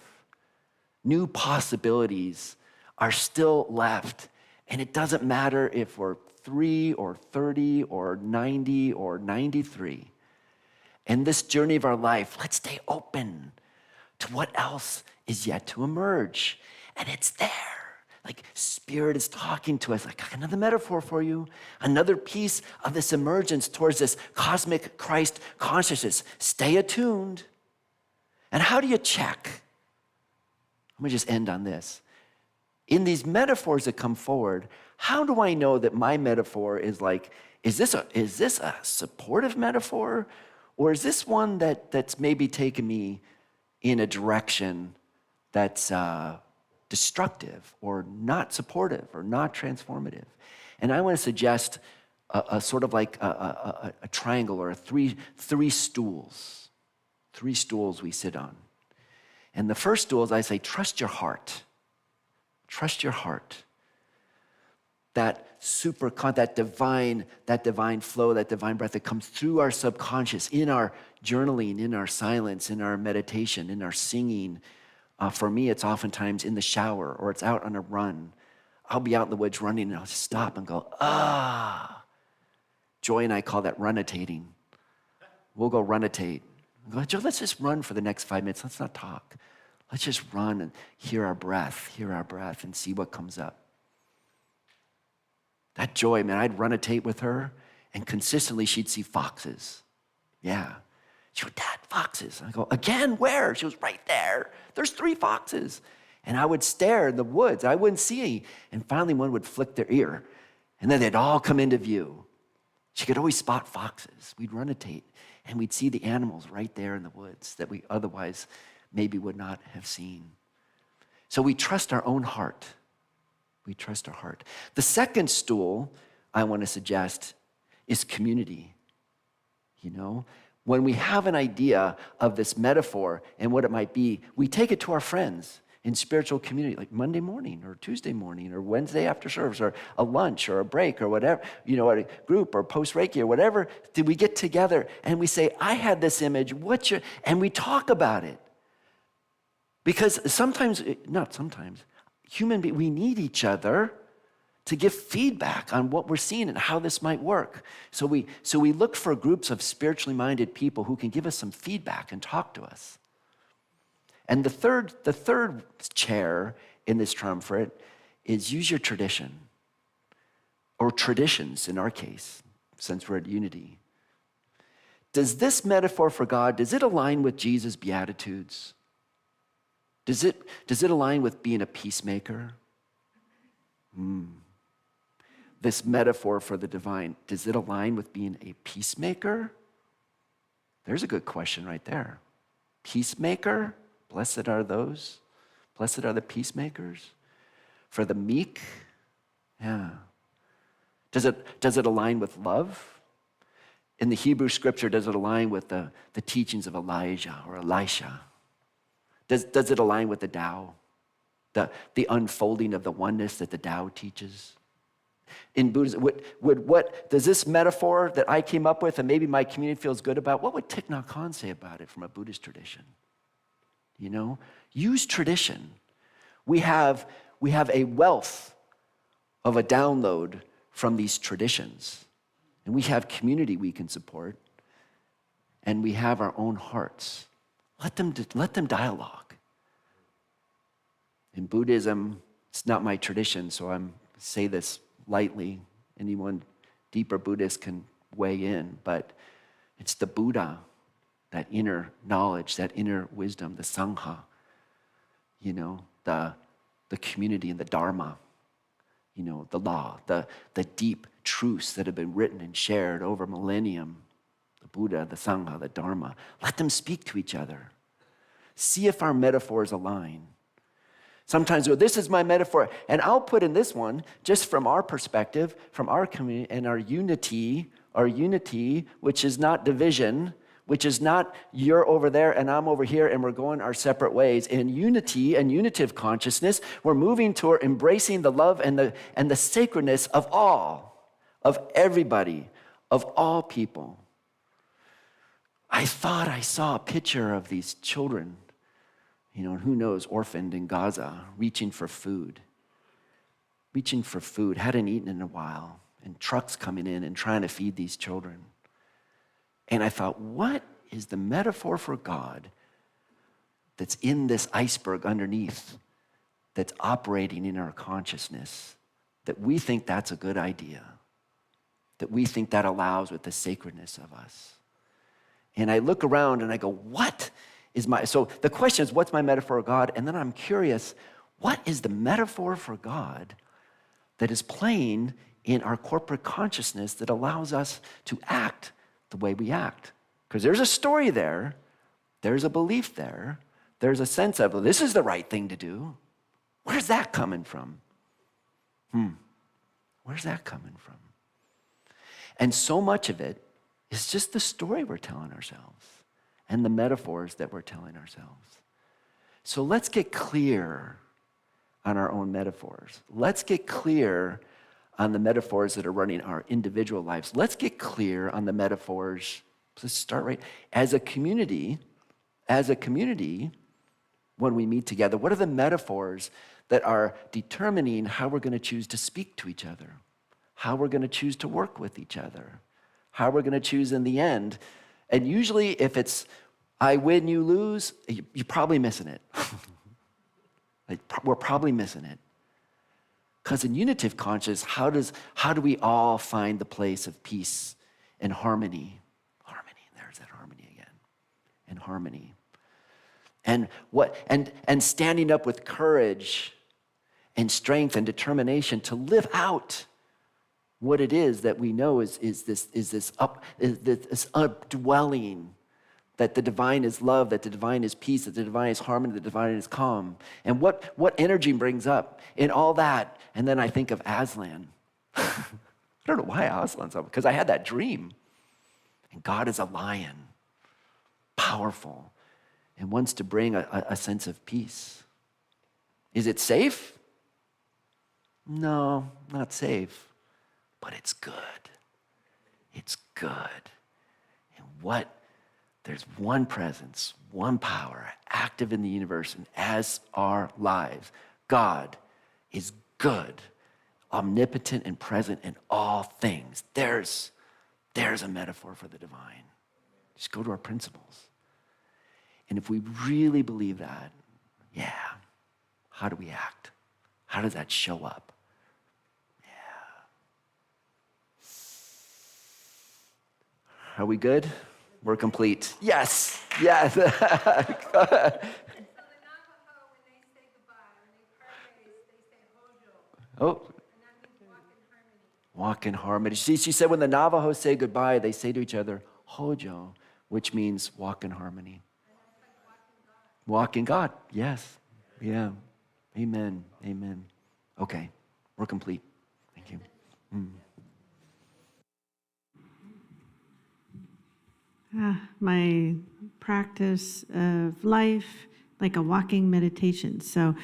New possibilities are still left. And it doesn't matter if we're 3 or 30 or 90 or 93. In this journey of our life, let's stay open to what else is yet to emerge. And it's there. Like Spirit is talking to us, like, I got another metaphor for you, another piece of this emergence towards this cosmic Christ consciousness. Stay attuned. And how do you check? Let me just end on this. In these metaphors that come forward, how do I know that my metaphor is like, is this a supportive metaphor? Or is this one that's maybe taken me in a direction that's destructive or not supportive or not transformative? And I want to suggest a sort of like a triangle or three stools. 3 stools we sit on. And the first stool is, I say, trust your heart. Trust your heart. That divine flow, that divine breath that comes through our subconscious, in our journaling, in our silence, in our meditation, in our singing. For me, it's oftentimes in the shower or it's out on a run. I'll be out in the woods running and I'll just stop and go, ah. Joy and I call that runitating. We'll go runnitate. Go, Joe, let's just run for the next 5 minutes. Let's not talk. Let's just run and hear our breath, and see what comes up. That Joy, man, I'd runnitate with her, and consistently she'd see foxes. Yeah. She would, Dad, foxes. I go, again, where? She was right there. There's 3 foxes. And I would stare in the woods. I wouldn't see any. And finally one would flick their ear. And then they'd all come into view. She could always spot foxes. We'd runnitate. And we'd see the animals right there in the woods that we otherwise maybe would not have seen. So we trust our own heart. We trust our heart. The second stool I want to suggest is community. You know, when we have an idea of this metaphor and what it might be, we take it to our friends in spiritual community, like Monday morning or Tuesday morning or Wednesday after service or a lunch or a break or whatever, you know, at a group or post-Reiki or whatever. Did we get together and we say, I had this image, and we talk about it. Because we need each other to give feedback on what we're seeing and how this might work. So we look for groups of spiritually minded people who can give us some feedback and talk to us. And the third chair in this triumvirate is use your tradition, or traditions in our case, since we're at Unity. Does this metaphor for God, does it align with Jesus' Beatitudes? Does it align with being a peacemaker? This metaphor for the divine, does it align with being a peacemaker? There's a good question right there. Peacemaker? Blessed are those. Blessed are the peacemakers. For the meek? Yeah. Does it align with love? In the Hebrew scripture, does it align with the teachings of Elijah or Elisha? Does it align with the Tao? The unfolding of the oneness that the Tao teaches? In Buddhism, what does this metaphor that I came up with and maybe my community feels good about, what would Thich Nhat Hanh say about it from a Buddhist tradition? You know, use tradition. We have a wealth of a download from these traditions. And we have community we can support. And we have our own hearts. Let them dialogue. In Buddhism, it's not my tradition, so I say this lightly. Anyone deeper Buddhist can weigh in, but it's the Buddha, that inner knowledge, that inner wisdom, the Sangha, you know, the community and the Dharma, you know, the law, the deep truths that have been written and shared over millennium, the Buddha, the Sangha, the Dharma. Let them speak to each other. See if our metaphors align. Sometimes, well, this is my metaphor, and I'll put in this one, just from our perspective, from our community and our unity, which is not division, which is not you're over there and I'm over here and we're going our separate ways. In unity and unitive consciousness, we're moving toward embracing the love and the sacredness of all, of everybody, of all people. I thought I saw a picture of these children, who knows, orphaned in Gaza, reaching for food, hadn't eaten in a while, and trucks coming in and trying to feed these children. And I thought, what is the metaphor for God that's in this iceberg underneath, that's operating in our consciousness, that we think that's a good idea, that we think that allows with the sacredness of us? And I look around and I go, so the question is, what's my metaphor of God? And then I'm curious, what is the metaphor for God that is playing in our corporate consciousness that allows us to act the way we act? Because there's a story there, there's a belief there, there's a sense of, well, this is the right thing to do. Where's that coming from? Where's that coming from? And so much of it is just the story we're telling ourselves and the metaphors that we're telling ourselves. So let's get clear on our own metaphors. Let's get clear on the metaphors that are running our individual lives. Let's get clear on the metaphors. Let's start right. As a community, when we meet together, what are the metaphors that are determining how we're going to choose to speak to each other, how we're going to choose to work with each other, how we're going to choose in the end? And usually if it's I win, you lose, you're probably missing it. We're probably missing it. Because in unitive consciousness, how do we all find the place of peace and harmony? Harmony, there's that harmony again. And harmony. And standing up with courage and strength and determination to live out what it is that we know is this updwelling, that the divine is love, that the divine is peace, that the divine is harmony, that the divine is calm. And what energy brings up in all that. And then I think of Aslan. I don't know why Aslan's up, because I had that dream. And God is a lion, powerful, and wants to bring a sense of peace. Is it safe? No, not safe, but it's good. It's good. And there's one presence, one power active in the universe and as our lives. God is good, omnipotent and present in all things. There's a metaphor for the divine. Just go to our principles. And if we really believe that, how do we act? How does that show up? Are we good? We're complete. Yes. Yes. So the Navajo, when they say goodbye, when they pray, they say hojo. Oh. And that means walk in harmony. Walk in harmony. She said when the Navajos say goodbye, they say to each other, hojo, which means walk in harmony. Walk in God. Yes. Yeah. Amen. Amen. Okay. We're complete. Thank you. My practice of life, like a walking meditation. So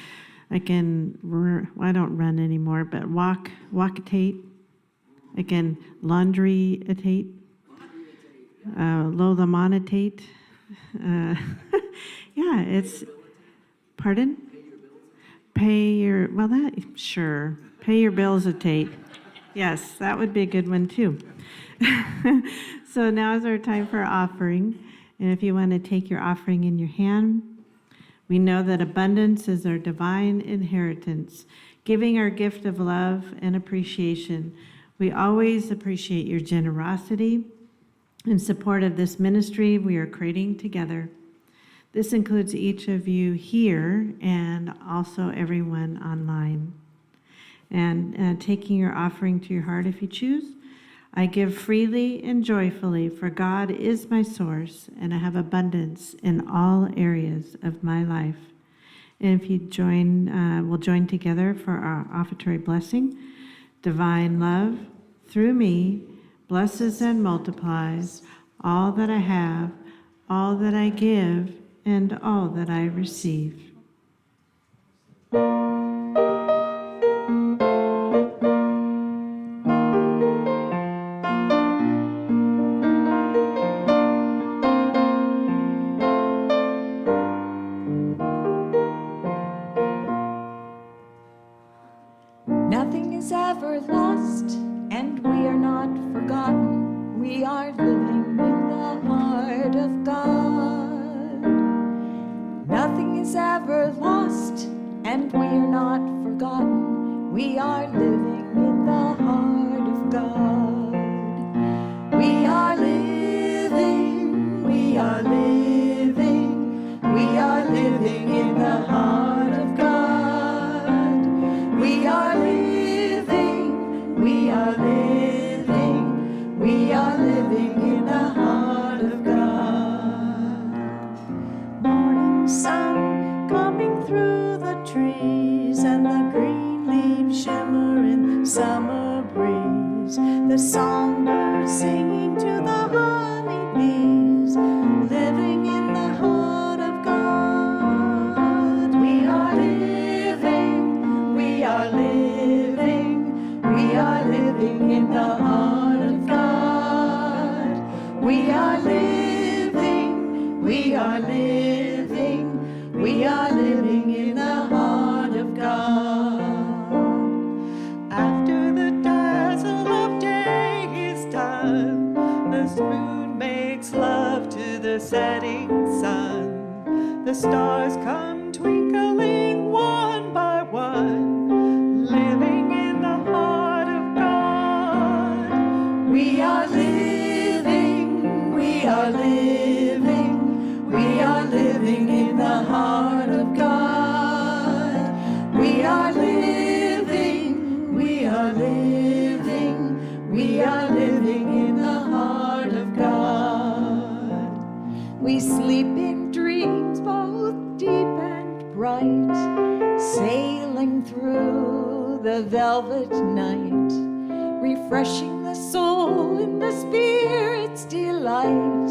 I I don't run anymore, but walk-atate. Again, laundry-atate. Lothamonitate. Pardon? Pay your bills-atate. Yes, that would be a good one too. So now is our time for offering. And if you want to take your offering in your hand, we know that abundance is our divine inheritance, giving our gift of love and appreciation. We always appreciate your generosity in support of this ministry we are creating together. This includes each of you here and also everyone online. And taking your offering to your heart if you choose. I give freely and joyfully, for God is my source, and I have abundance in all areas of my life. And if you we'll join together for our offertory blessing. Divine love, through me, blesses and multiplies all that I have, all that I give and all that I receive. Nothing is ever lost, and we are not forgotten. We are living in the heart of God. Nothing is ever lost, and we are not forgotten. We are living in the heart of God. We are living, we are living, we are living in the heart of God. We are living, we are living, we are living in the heart of God. Morning sun coming through the trees and the green leaves shimmer in summer breeze. The songbirds singing to the honeybees, living in the heart of God. We are living, we are living, we are living in the heart of God. We are living, we are living, we are living in the heart of God. After the dazzle of day is done, the moon makes love to the setting sun. The stars come twinkling one by one, living in the heart of God. We are living, we are living, we are living in the heart of God. We are living, we are living, we are living in the heart of God. We sleep in dreams both deep and bright, sailing through the velvet night, refreshing the soul in the Spirit's delight,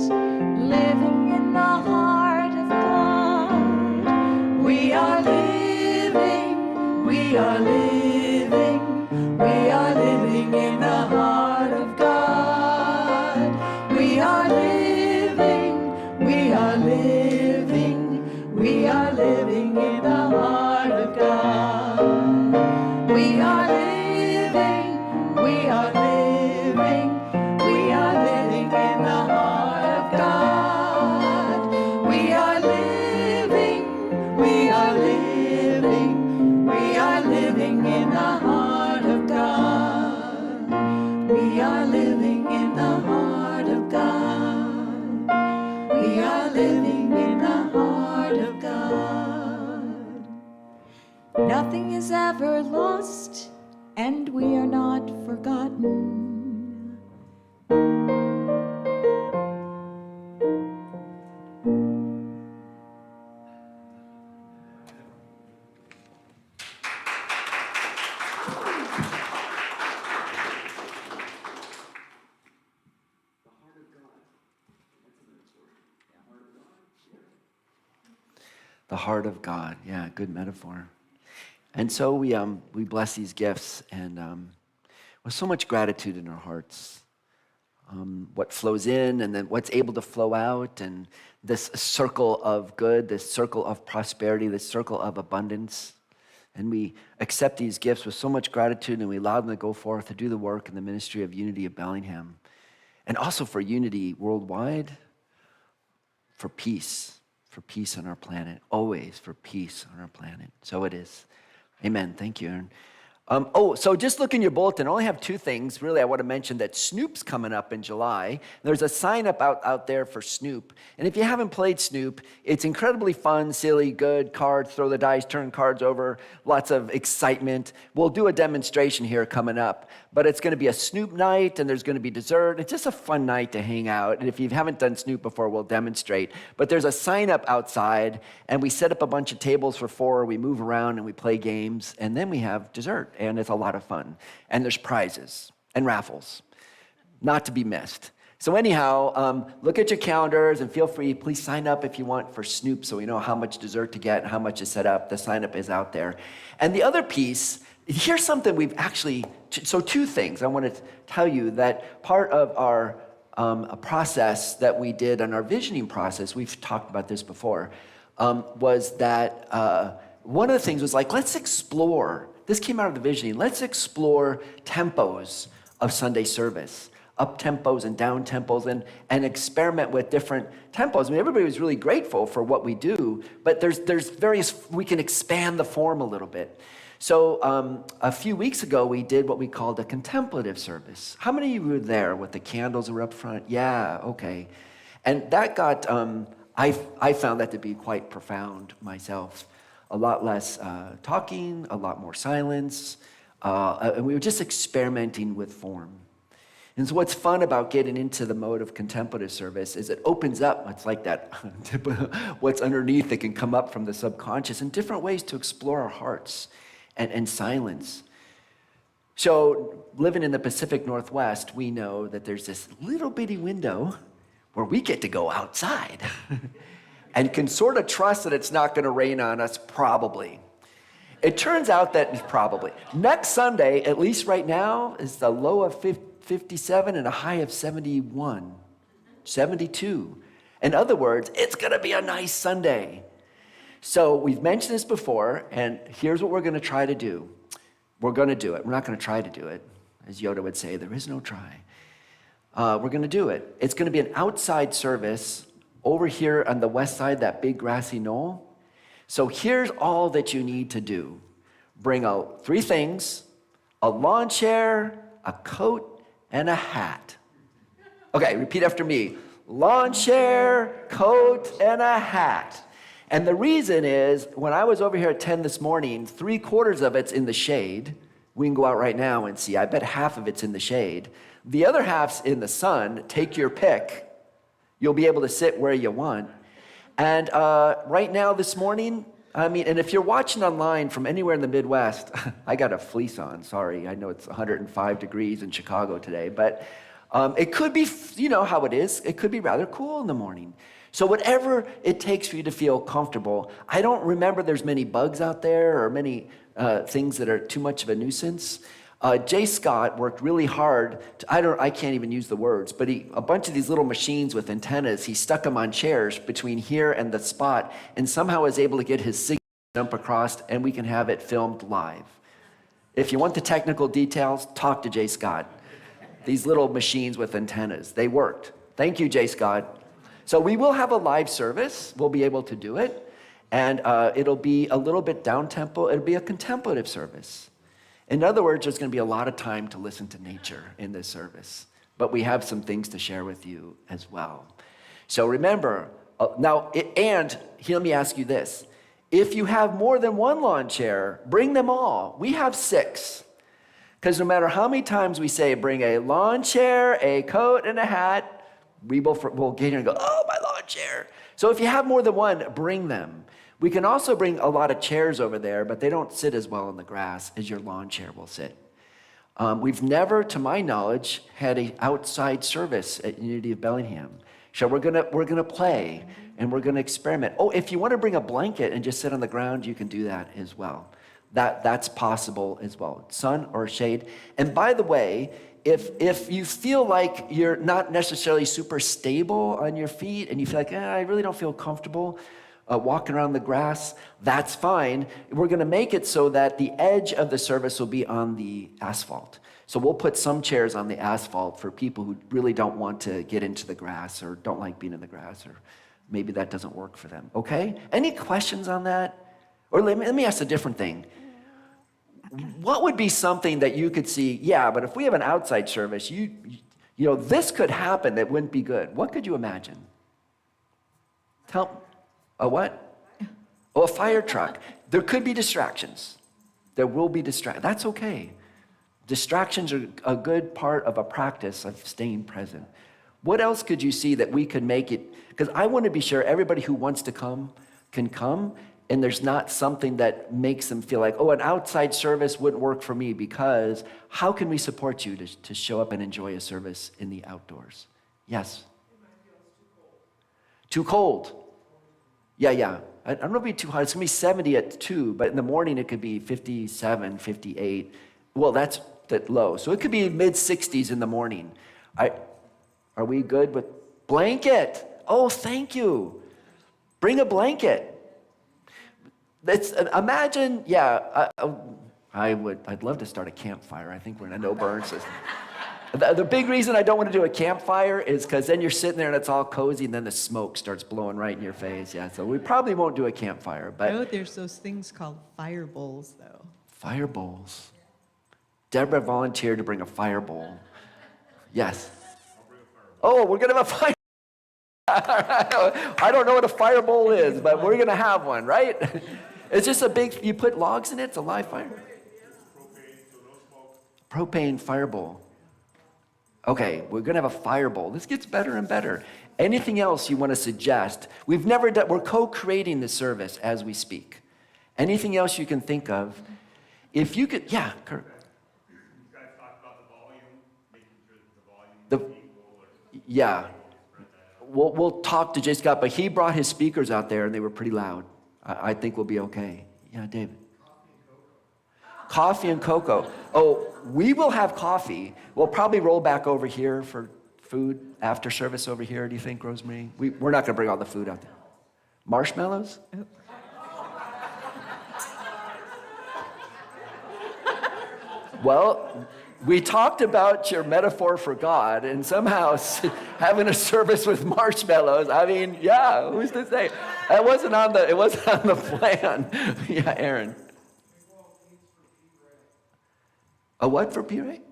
living in the heart of God. We are living, we are living, we are living in the heart of God. We are living, we are living, we are living in the heart of God. We are living, we are living, we are living in the heart of God. We are living, we are living, we are living in the heart of God. We are living in the heart of God. We are living in the heart of God. Nothing is ever lost, and we are not forgotten. The heart of God. Yeah, good metaphor. And so we bless these gifts and with so much gratitude in our hearts. What flows in and then what's able to flow out, and this circle of good, this circle of prosperity, this circle of abundance. And we accept these gifts with so much gratitude, and we allow them to go forth to do the work in the ministry of unity of Bellingham. And also for unity worldwide, for peace on our planet, always for peace on our planet. So it is. Amen. Thank you, Aaron. So just look in your bulletin. I only have two things. Really, I want to mention that Snoop's coming up in July. There's a sign up out there for Snoop. And if you haven't played Snoop, it's incredibly fun, silly, good, cards, throw the dice, turn cards over, lots of excitement. We'll do a demonstration here coming up. But it's going to be a Snoop night, and there's going to be dessert. It's just a fun night to hang out. And if you haven't done Snoop before, we'll demonstrate. But there's a sign up outside, and we set up a bunch of tables for 4. We move around, and we play games. And then we have dessert. And it's a lot of fun. And there's prizes and raffles, not to be missed. So anyhow, look at your calendars and feel free, please sign up if you want for Snoop so we know how much dessert to get and how much is set up. The sign up is out there. And the other piece, here's something we've actually, so two things I want to tell you that part of our a process that we did on our visioning process, we've talked about this before, was that one of the things was like, let's explore, this came out of the visioning, let's explore tempos of Sunday service. Up tempos and down tempos and experiment with different tempos. I mean, everybody was really grateful for what we do, but there's various, we can expand the form a little bit. So a few weeks ago, we did what we called a contemplative service. How many of you were there with the candles were up front? Yeah, okay. And that got, I found that to be quite profound myself. A lot less talking, a lot more silence, and we were just experimenting with form. And so what's fun about getting into the mode of contemplative service is it opens up, it's like that, what's underneath that can come up from the subconscious in different ways to explore our hearts and silence. So living in the Pacific Northwest, we know that there's this little bitty window where we get to go outside and can sort of trust that it's not going to rain on us, probably. It turns out that probably. Next Sunday, at least right now, is the low of 57 and a high of 71, 72. In other words, it's going to be a nice Sunday. So we've mentioned this before, and here's what we're going to try to do. We're going to do it. We're not going to try to do it. As Yoda would say, there is no try. We're going to do it. It's going to be an outside service over here on the west side, that big grassy knoll. So here's all that you need to do. Bring out 3 things: a lawn chair, a coat, and a hat. Okay, repeat after me. Lawn chair, coat, and a hat. And the reason is, when I was over here at 10 this morning, 3/4 of it's in the shade. We can go out right now and see. I bet half of it's in the shade. The other half's in the sun. Take your pick. You'll be able to sit where you want. And right now this morning, I mean, and if you're watching online from anywhere in the Midwest, I got a fleece on, sorry. I know it's 105 degrees in Chicago today, but it could be, you know how it is, it could be rather cool in the morning. So whatever it takes for you to feel comfortable. I don't remember there's many bugs out there or many things that are too much of a nuisance. Jay Scott worked really hard. I can't even use the words, but a bunch of these little machines with antennas, he stuck them on chairs between here and the spot, and somehow was able to get his signal jump across, and we can have it filmed live. If you want the technical details, talk to Jay Scott. These little machines with antennas, they worked. Thank you, Jay Scott. So we will have a live service. We'll be able to do it, and it'll be a little bit down-tempo. It'll be a contemplative service. In other words, there's going to be a lot of time to listen to nature in this service, but we have some things to share with you as well. So remember, and here, let me ask you this. If you have more than one lawn chair, bring them all. We have 6. Because no matter how many times we say, bring a lawn chair, a coat, and a hat, we'll get here and go, oh, my lawn chair. So if you have more than one, bring them. We can also bring a lot of chairs over there, but they don't sit as well in the grass as your lawn chair will sit. We've never, to my knowledge, had an outside service at Unity of Bellingham. So we're gonna play and we're gonna experiment. Oh, if you want to bring a blanket and just sit on the ground, you can do that as well. That's possible as well. Sun or shade. And by the way, if you feel like you're not necessarily super stable on your feet and you feel like, I really don't feel comfortable walking around the grass, that's fine. We're going to make it so that the edge of the service will be on the asphalt. So we'll put some chairs on the asphalt for people who really don't want to get into the grass or don't like being in the grass, or maybe that doesn't work for them. Okay? Any questions on that? Or let me ask a different thing. What would be something that you could see, yeah, but if we have an outside service, you know, this could happen that wouldn't be good. What could you imagine? A what? Oh, a fire truck. There could be distractions. There will be distractions. That's okay. Distractions are a good part of a practice of staying present. What else could you see that we could make it? Because I want to be sure everybody who wants to come can come, and there's not something that makes them feel like, oh, an outside service wouldn't work for me, because how can we support you to show up and enjoy a service in the outdoors? Yes. Too cold. Yeah. I don't know if it'll be too hot. It's going to be 70 at 2, but in the morning it could be 57, 58. Well, that's that low. So it could be mid-60s in the morning. Are we good with blanket? Oh, thank you. Bring a blanket. Imagine, I'd love to start a campfire. I think we're in a no-burn system. The big reason I don't want to do a campfire is because then you're sitting there and it's all cozy and then the smoke starts blowing right in your face. Yeah, so we probably won't do a campfire. But Oh, there's those things called fire bowls, though. Fire bowls. Deborah volunteered to bring a fire bowl. Yes. Oh, we're going to have a fire. I don't know what a fire bowl is, but we're going to have one, right? It's just a big, you put logs in it, it's a live fire. Propane fire bowl. Okay, we're going to have a fire bowl. This gets better and better. Anything else you want to suggest? We've never done, we're co-creating the service as we speak. Anything else you can think of? If you could, yeah, Kurt. You guys talked about the volume, making sure that the volume is equal. Yeah. We'll talk to J. Scott, but he brought his speakers out there and they were pretty loud. I think we'll be okay. Yeah, David. Coffee and cocoa. Oh, we will have coffee. We'll probably roll back over here for food after service over here. Do you think, Rosemary? We're not going to bring all the food out there. Marshmallows? Well, we talked about your metaphor for God and somehow having a service with marshmallows. I mean, yeah, who's to say? It wasn't on the plan. Yeah, Aaron. A what for puree?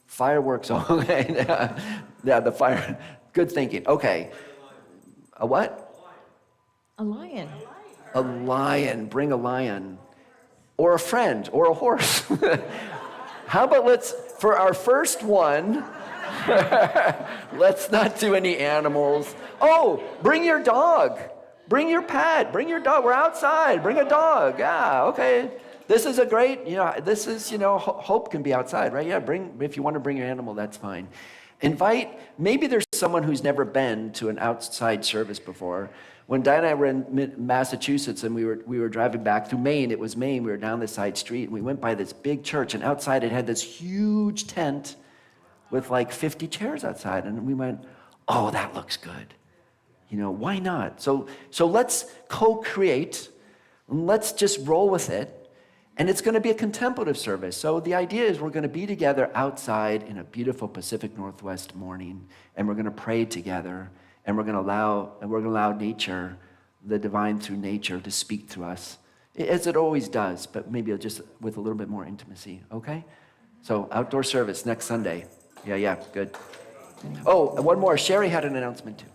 Fireworks. Okay. Yeah, the fire. Good thinking. Okay. A what? A lion. A lion. Bring a lion. Or a friend. Or a horse. How about for our first one, let's not do any animals. Oh, bring your dog. Bring your pet. Bring your dog. We're outside. Bring a dog. Yeah, okay. This is a great, hope can be outside, right? Yeah, if you want to bring your animal, that's fine. Maybe there's someone who's never been to an outside service before. When Diane and I were in Massachusetts and we were driving back through Maine, it was Maine, we were down this side street and we went by this big church and outside it had this huge tent with like 50 chairs outside and we went, oh, that looks good. Why not? So let's co-create and let's just roll with it. And it's going to be a contemplative service. So the idea is we're going to be together outside in a beautiful Pacific Northwest morning, and we're going to pray together, and we're going to allow nature, the divine through nature, to speak through us, as it always does, but maybe just with a little bit more intimacy. Okay? So outdoor service next Sunday. Yeah, good. Oh, and one more. Sherry had an announcement too.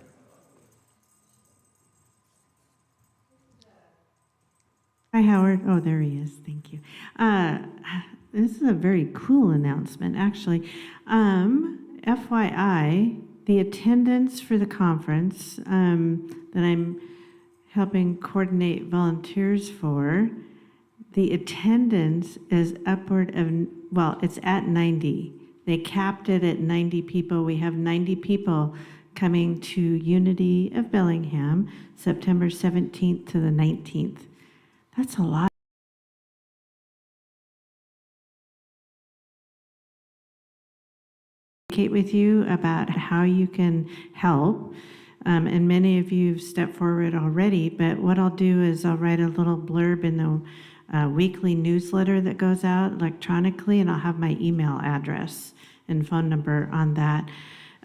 Hi, Howard. Oh, there he is. Thank you. This is a very cool announcement, actually. FYI, the attendance for the conference that I'm helping coordinate volunteers for, the attendance is upward of, it's at 90. They capped it at 90 people. We have 90 people coming to Unity of Bellingham, September 17th to the 19th. That's a lot. With you about how you can help, and many of you have stepped forward already, but what I'll do is I'll write a little blurb in the weekly newsletter that goes out electronically, and I'll have my email address and phone number on that.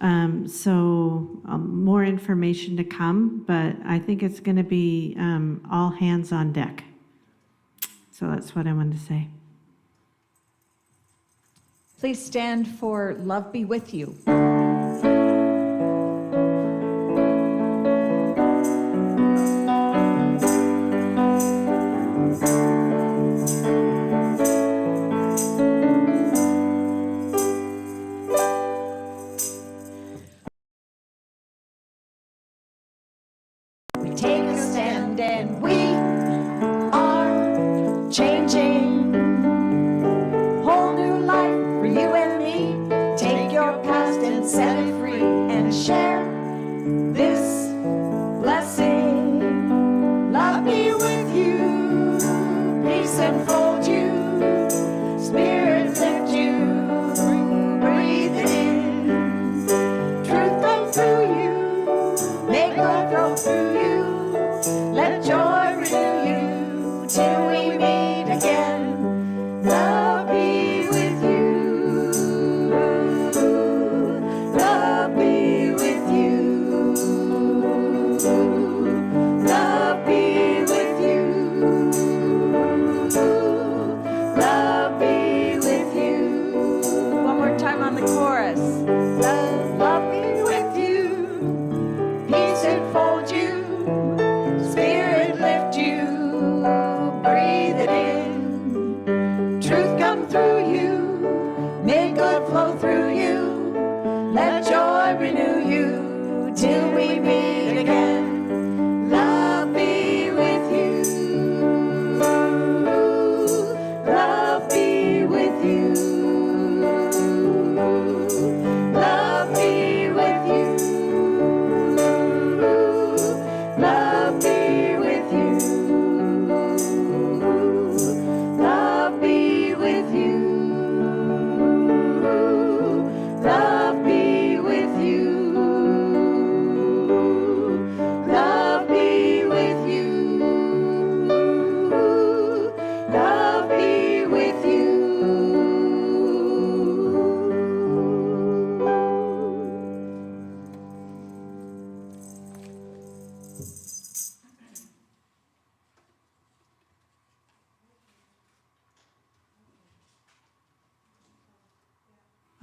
More information to come, but I think it's going to be all hands on deck. So that's what I wanted to say. Please stand for Love Be With You. We take a stand and we are changing. Whole new life for you and me. Take your past and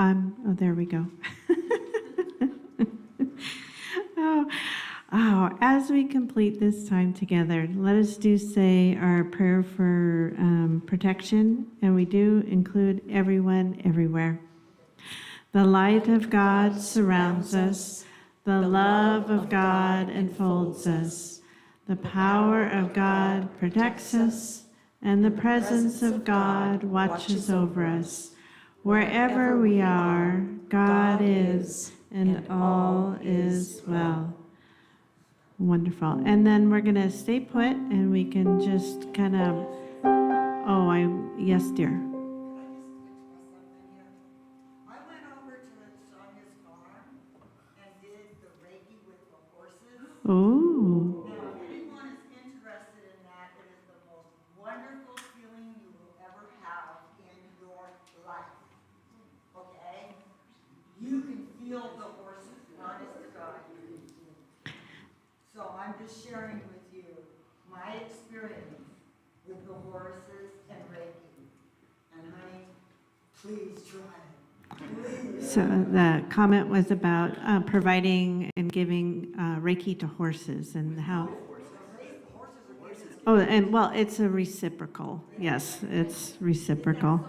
Oh, there we go. As we complete this time together, let us do say our prayer for protection, and we do include everyone, everywhere. The light of God surrounds us. The love of God enfolds us. The power of God protects us, and the presence of God watches over us. Wherever we are, God is, and all is well. Wonderful. And then we're going to stay put, and we can just kind of, yes, dear. I went over to Sonia's farm and did the Reiki with the horses. Oh, Now, if anyone is interested in that, it is the most wonderful feeling you will ever have in your life. Okay? You can feel the horses, honest to God. So I'm just sharing with you my experience with the horses and Reiki. And honey, please try it. Please. so the comment was about providing and giving Reiki to horses and how. Oh, and well, it's a reciprocal. Yes, it's reciprocal.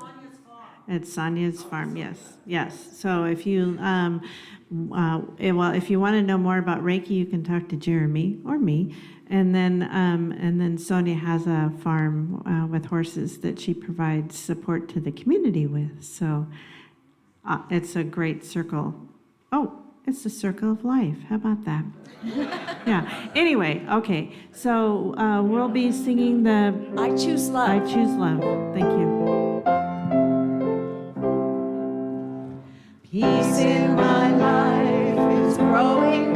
At Sonia's farm, yes, yes. So if you, if you want to know more about Reiki, you can talk to Jeremy or me, and then Sonia has a farm with horses that she provides support to the community with. So it's a great circle. Oh, it's the circle of life. How about that? Yeah. Anyway, okay. So we'll be singing the I choose love. I Choose Love. Thank you. Peace in my life is growing.